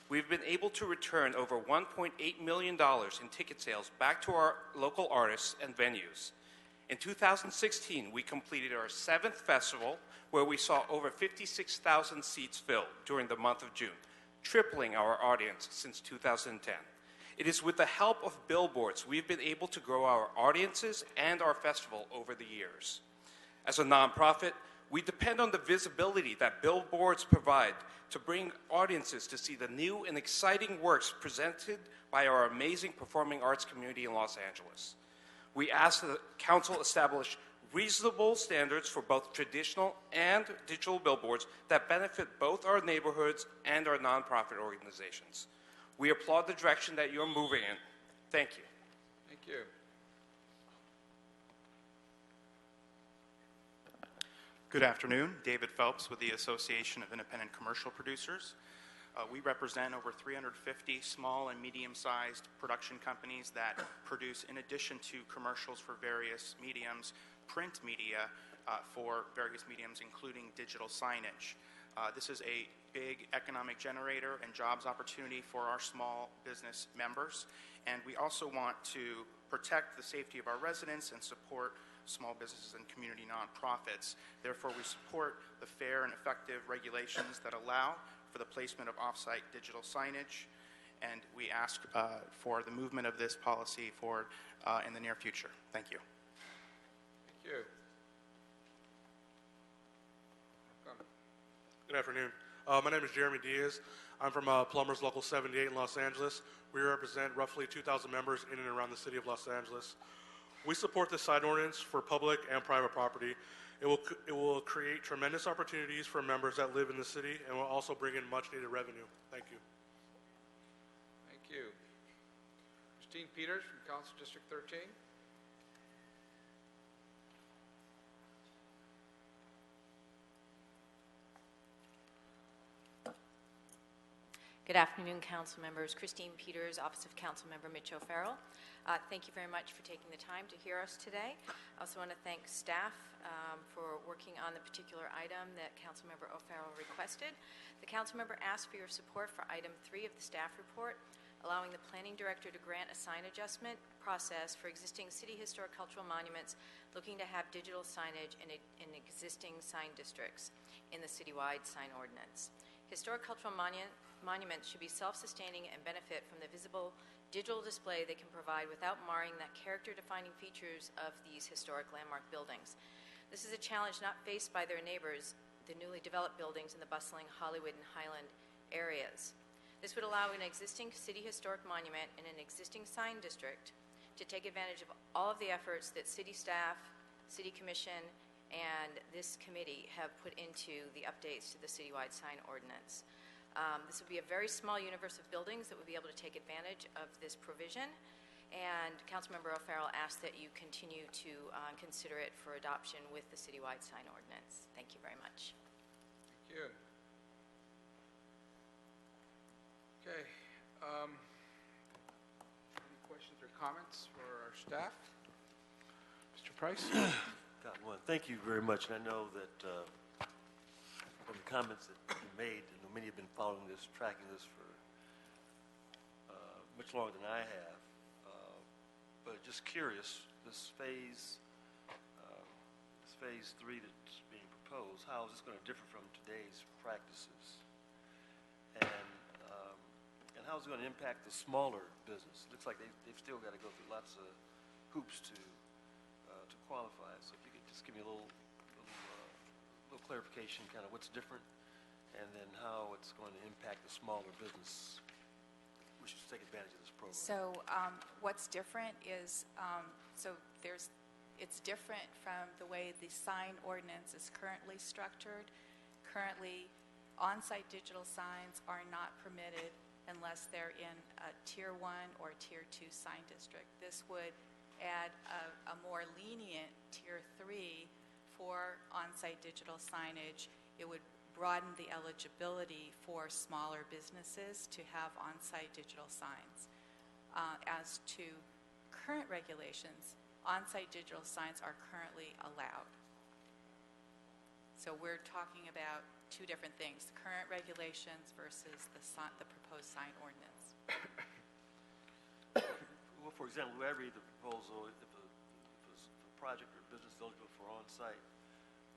we've been able to return over $1.8 million in ticket sales back to our local artists and venues. In 2016, we completed our 7th festival, where we saw over 56,000 seats filled during the month of June, tripling our audience since 2010. It is with the help of billboards we've been able to grow our audiences and our festival over the years. As a nonprofit, we depend on the visibility that billboards provide to bring audiences to see the new and exciting works presented by our amazing performing arts community in Los Angeles. We ask that the council establish reasonable standards for both traditional and digital billboards that benefit both our neighborhoods and our nonprofit organizations. We applaud the direction that you're moving in. Thank you. Thank you. Good afternoon. David Phelps with the Association of Independent Commercial Producers. We represent over 350 small and medium-sized production companies that produce, in addition to commercials for various mediums, print media for various mediums, including digital signage. This is a big economic generator and jobs opportunity for our small business members. And we also want to protect the safety of our residents and support small businesses and community nonprofits. Therefore, we support the fair and effective regulations that allow for the placement of off-site digital signage, and we ask for the movement of this policy forward in the near future. Thank you. Thank you. Good afternoon. My name is Jeremy Diaz. I'm from Plumbers Local 78 in Los Angeles. We represent roughly 2,000 members in and around the city of Los Angeles. We support this sign ordinance for public and private property. It will create tremendous opportunities for members that live in the city and will also bring in much needed revenue. Thank you. Thank you. Christine Peters from Council District 13. Good afternoon, council members. Christine Peters, Office of Council Member Mitch O'Farrell. Thank you very much for taking the time to hear us today. I also want to thank staff for working on the particular item that Council Member O'Farrell requested. The council member asked for your support for item 3 of the staff report, allowing the planning director to grant a sign adjustment process for existing city historic cultural monuments looking to have digital signage in existing sign districts in the citywide sign ordinance. Historic cultural monuments should be self-sustaining and benefit from the visible digital display they can provide without marring the character-defining features of these historic landmark buildings. This is a challenge not faced by their neighbors, the newly developed buildings in the bustling Hollywood and Highland areas. This would allow an existing city historic monument in an existing sign district to take advantage of all of the efforts that city staff, city commission, and this committee have put into the updates to the citywide sign ordinance. This would be a very small universe of buildings that would be able to take advantage of this provision, and Councilmember O'Farrell asked that you continue to consider it for adoption with the citywide sign ordinance. Thank you very much. Thank you. Okay. Any questions or comments for our staff? Mr. Price? Got one. Thank you very much. And I know that from the comments that you made, I know many have been following this, tracking this for much longer than I have. But just curious, this phase 3 that's being proposed, how is this going to differ from today's practices? And how's it going to impact the smaller business? It looks like they've still got to go through lots of hoops to qualify. So if you could just give me a little clarification, kind of what's different, and then how it's going to impact the smaller business. We should take advantage of this program. So what's different is, it's different from the way the sign ordinance is currently structured. Currently, on-site digital signs are not permitted unless they're in a Tier 1 or Tier 2 sign district. This would add a more lenient Tier 3 for on-site digital signage. It would broaden the eligibility for smaller businesses to have on-site digital signs. As to current regulations, on-site digital signs are currently allowed. So we're talking about two different things, current regulations versus the proposed sign ordinance. Well, for example, when I read the proposal, if a project or business is eligible for on-site,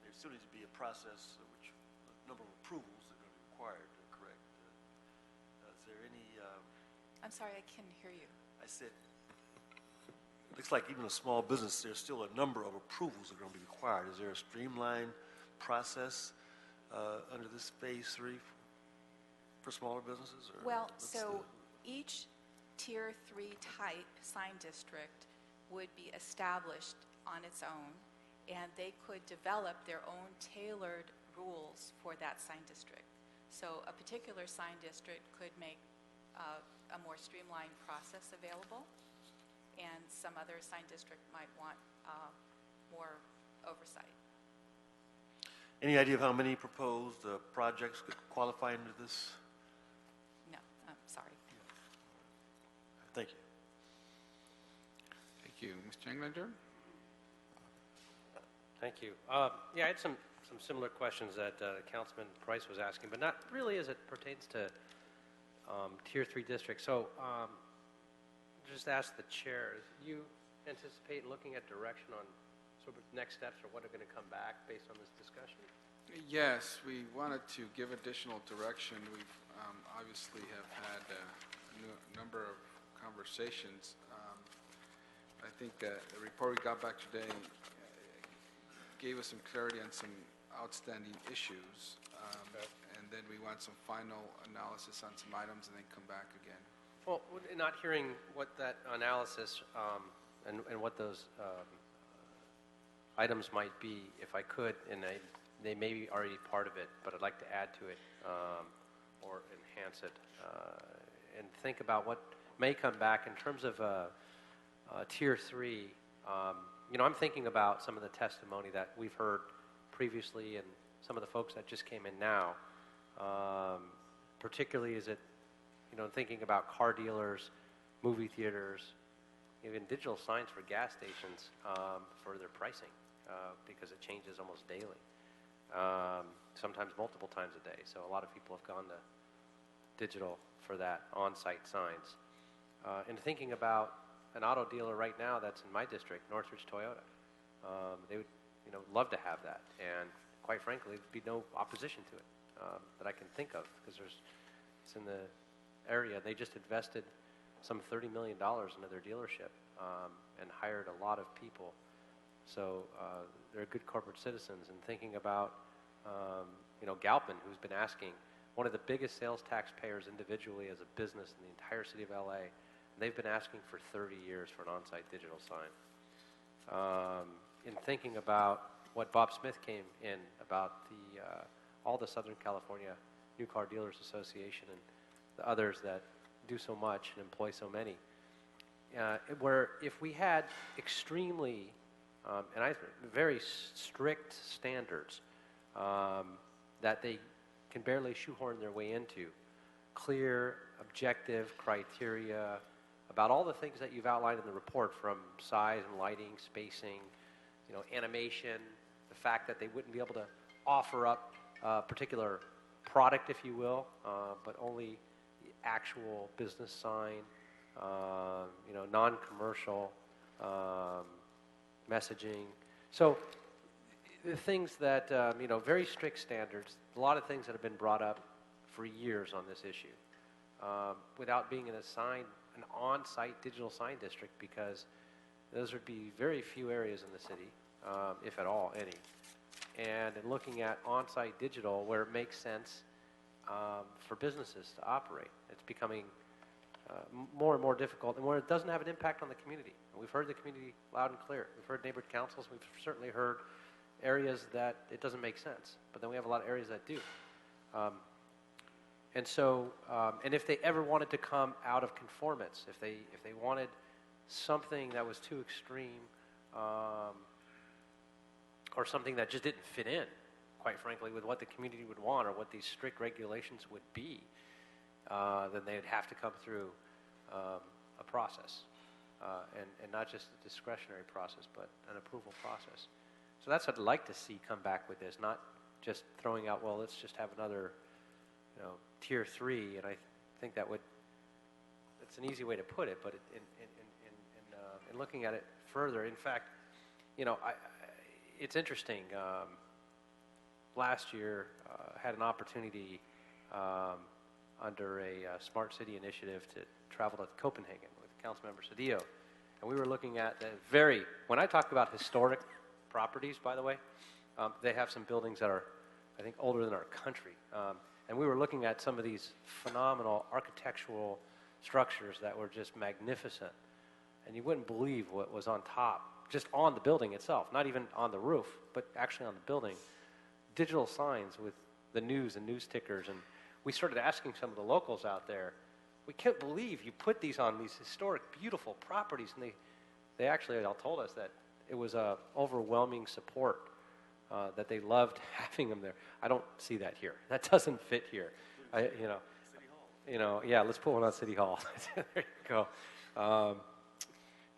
there still needs to be a process which a number of approvals that are going to be required, correct? Is there any... I'm sorry, I couldn't hear you. I said, it looks like even a small business, there's still a number of approvals that are going to be required. Is there a streamlined process under this Phase 3 for smaller businesses? Or well, so each Tier 3 type sign district would be established on its own, and they could develop their own tailored rules for that sign district. So a particular sign district could make a more streamlined process available, and some other sign district might want more oversight. Any idea of how many proposed projects could qualify into this? No, I'm sorry. Thank you. Thank you. Mr. Englander? Thank you. Yeah, I had some similar questions that Councilman Price was asking, but not really as it pertains to Tier 3 districts. So just ask the chair, do you anticipate looking at direction on sort of next steps or what are going to come back based on this discussion? Yes, we wanted to give additional direction. We've obviously have had a number of conversations. I think the report we got back today gave us some clarity on some outstanding issues, and then we want some final analysis on some items and then come back again. Well, not hearing what that analysis and what those items might be, if I could, and they may be already part of it, but I'd like to add to it or enhance it and think about what may come back in terms of Tier 3. I'm thinking about some of the testimony that we've heard previously and some of the folks that just came in now. Particularly is it, thinking about car dealers, movie theaters, even digital signs for gas stations for their pricing because it changes almost daily, sometimes multiple times a day. So a lot of people have gone to digital for that on-site signs. And thinking about an auto dealer right now that's in my district, Northridge Toyota. They would, love to have that, and quite frankly, there'd be no opposition to it that I can think of because it's in the area. They just invested some $30 million into their dealership and hired a lot of people. So they're good corporate citizens. And thinking about, Galpin, who's been asking, one of the biggest sales taxpayers individually as a business in the entire city of LA. They've been asking for 30 years for an on-site digital sign. In thinking about what Bob Smith came in about all the Southern California New Car Dealers Association and the others that do so much and employ so many, where if we had extremely very strict standards that they can barely shoehorn their way into, clear, objective criteria about all the things that you've outlined in the report, from size and lighting, spacing, animation, the fact that they wouldn't be able to offer up a particular product, if you will, but only the actual business sign, non-commercial messaging. So the things that, very strict standards, a lot of things that have been brought up for years on this issue. without being an on-site digital sign district, because those would be very few areas in the city, if at all, any. And in looking at on-site digital, where it makes sense for businesses to operate, it's becoming more and more difficult, and where it doesn't have an impact on the community. And we've heard the community loud and clear. We've heard neighborhood councils. We've certainly heard areas that it doesn't make sense, but then we have a lot of areas that do. And so, and if they ever wanted to come out of conformance, if they wanted something that was too extreme, or something that just didn't fit in, quite frankly, with what the community would want or what these strict regulations would be, then they'd have to come through a process, and not just a discretionary process, but an approval process. So that's what I'd like to see come back with this, not just throwing out, well, let's just have another, tier 3, and I think that would, it's an easy way to put it, but in looking at it further, in fact, it's interesting. Last year, had an opportunity under a Smart City initiative to travel to Copenhagen with Councilmember Cedillo, and we were looking at when I talk about historic properties, by the way, they have some buildings that are, I think, older than our country. And we were looking at some of these phenomenal architectural structures that were just magnificent. And you wouldn't believe what was on top, just on the building itself, not even on the roof, but actually on the building. Digital signs with the news and news tickers. And we started asking some of the locals out there, we can't believe you put these on these historic, beautiful properties. And they actually all told us that it was overwhelming support, that they loved having them there. I don't see that here. That doesn't fit here. City Hall. Yeah, let's put one on City Hall. There you go.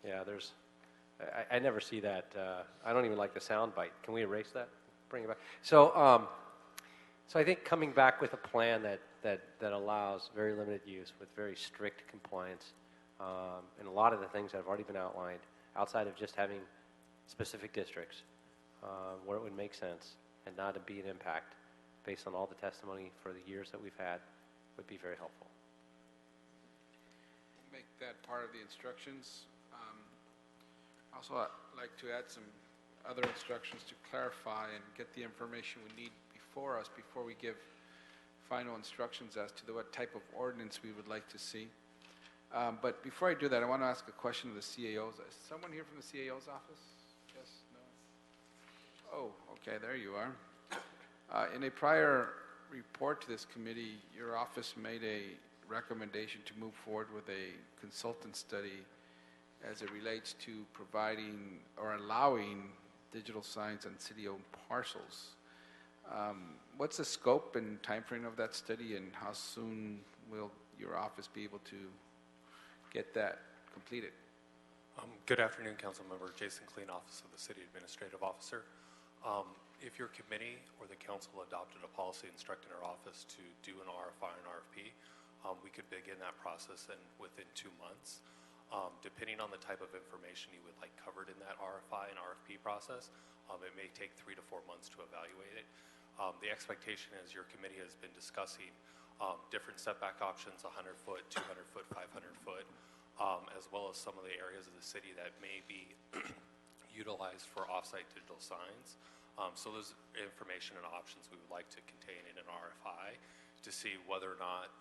Yeah, I never see that. I don't even like the sound bite. Can we erase that? Bring it back. So I think coming back with a plan that allows very limited use with very strict compliance, and a lot of the things that have already been outlined, outside of just having specific districts, where it would make sense and not to be an impact based on all the testimony for the years that we've had, would be very helpful. Make that part of the instructions. Also, I'd like to add some other instructions to clarify and get the information we need before us before we give final instructions as to what type of ordinance we would like to see. But before I do that, I want to ask a question of the CAO's. Is someone here from the CAO's office? Yes? No? Oh, okay, there you are. In a prior report to this committee, your office made a recommendation to move forward with a consultant study as it relates to providing or allowing digital signs on city-owned parcels. What's the scope and timeframe of that study, and how soon will your office be able to get that completed? Good afternoon, Council Member Jason Clean, Office of the City Administrative Officer. If your committee or the council adopted a policy instructing our office to do an RFI and RFP, we could begin that process within 2 months. Depending on the type of information you would like covered in that RFI and RFP process, it may take 3 to 4 months to evaluate it. The expectation is your committee has been discussing different setback options, 100 foot, 200 foot, 500 foot, as well as some of the areas of the city that may be utilized for off-site digital signs. So those information and options we would like to contain in an RFI to see whether or not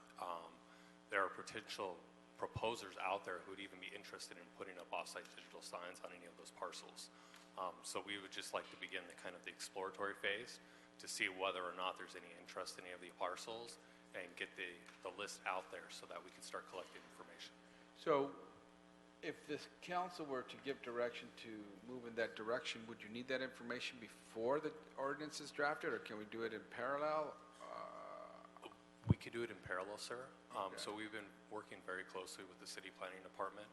there are potential proposers out there who would even be interested in putting up off-site digital signs on any of those parcels. So we would just like to begin the exploratory phase to see whether or not there's any interest in any of the parcels and get the list out there so that we can start collecting information. So if the council were to give direction to move in that direction, would you need that information before the ordinance is drafted, or can we do it in parallel? We could do it in parallel, sir. Okay. So we've been working very closely with the city planning department.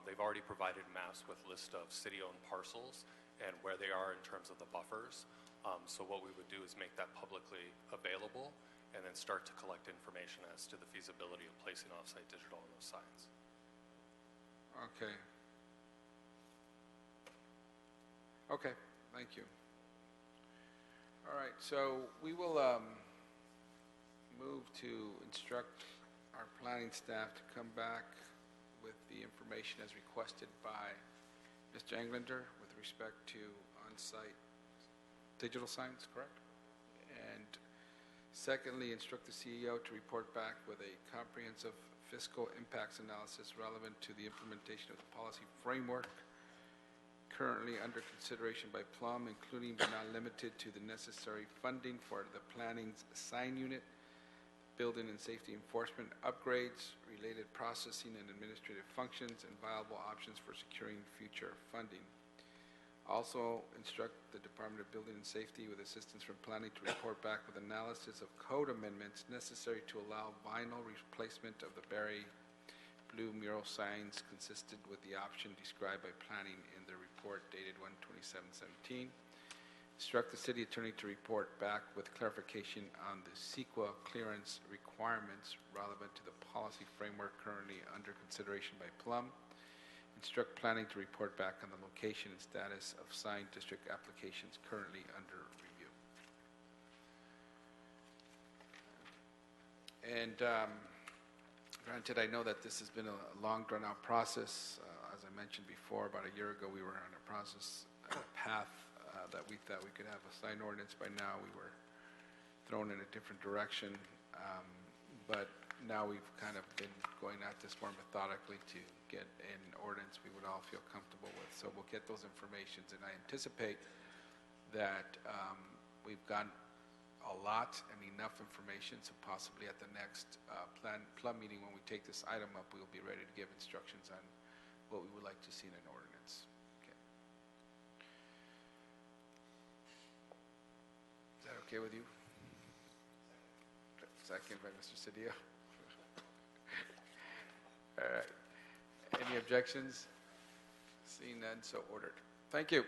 They've already provided maps with list of city-owned parcels and where they are in terms of the buffers. So what we would do is make that publicly available and then start to collect information as to the feasibility of placing off-site digital on those signs. Okay. Okay, thank you. All right, so we will move to instruct our planning staff to come back with the information as requested by Mr. Englander with respect to on-site digital signs, correct? And secondly, instruct the CEO to report back with a comprehensive fiscal impacts analysis relevant to the implementation of the policy framework currently under consideration by Plum, including but not limited to the necessary funding for the planning's sign unit, building and safety enforcement upgrades, related processing and administrative functions, and viable options for securing future funding. Also, instruct the Department of Building and Safety with assistance from planning to report back with analysis of code amendments necessary to allow vinyl replacement of the Barry blue mural signs consistent with the option described by planning in the report dated 1/27/17. Instruct the city attorney to report back with clarification on the CEQA clearance requirements relevant to the policy framework currently under consideration by Plum. Instruct planning to report back on the location and status of signed district applications currently under review. And granted, I know that this has been a long, drawn-out process. As I mentioned before, about a year ago, we were on a process, a path that we thought we could have a sign ordinance. By now, we were thrown in a different direction. But now we've kind of been going at this more methodically to get an ordinance we would all feel comfortable with. So we'll get those informations, and I anticipate that we've gotten a lot and enough information, so possibly at the next Plum meeting when we take this item up, we'll be ready to give instructions on what we would like to see in an ordinance. Okay. Is that okay with you? Second by Mr. Cedillo. All right. Any objections? Seeing none, so ordered. Thank you.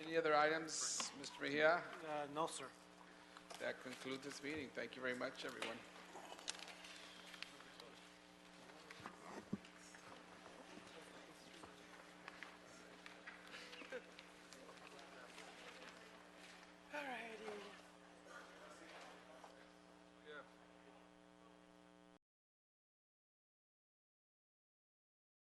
Any other items, Mr. Mejia? No, sir. That concludes this meeting. Thank you very much, everyone.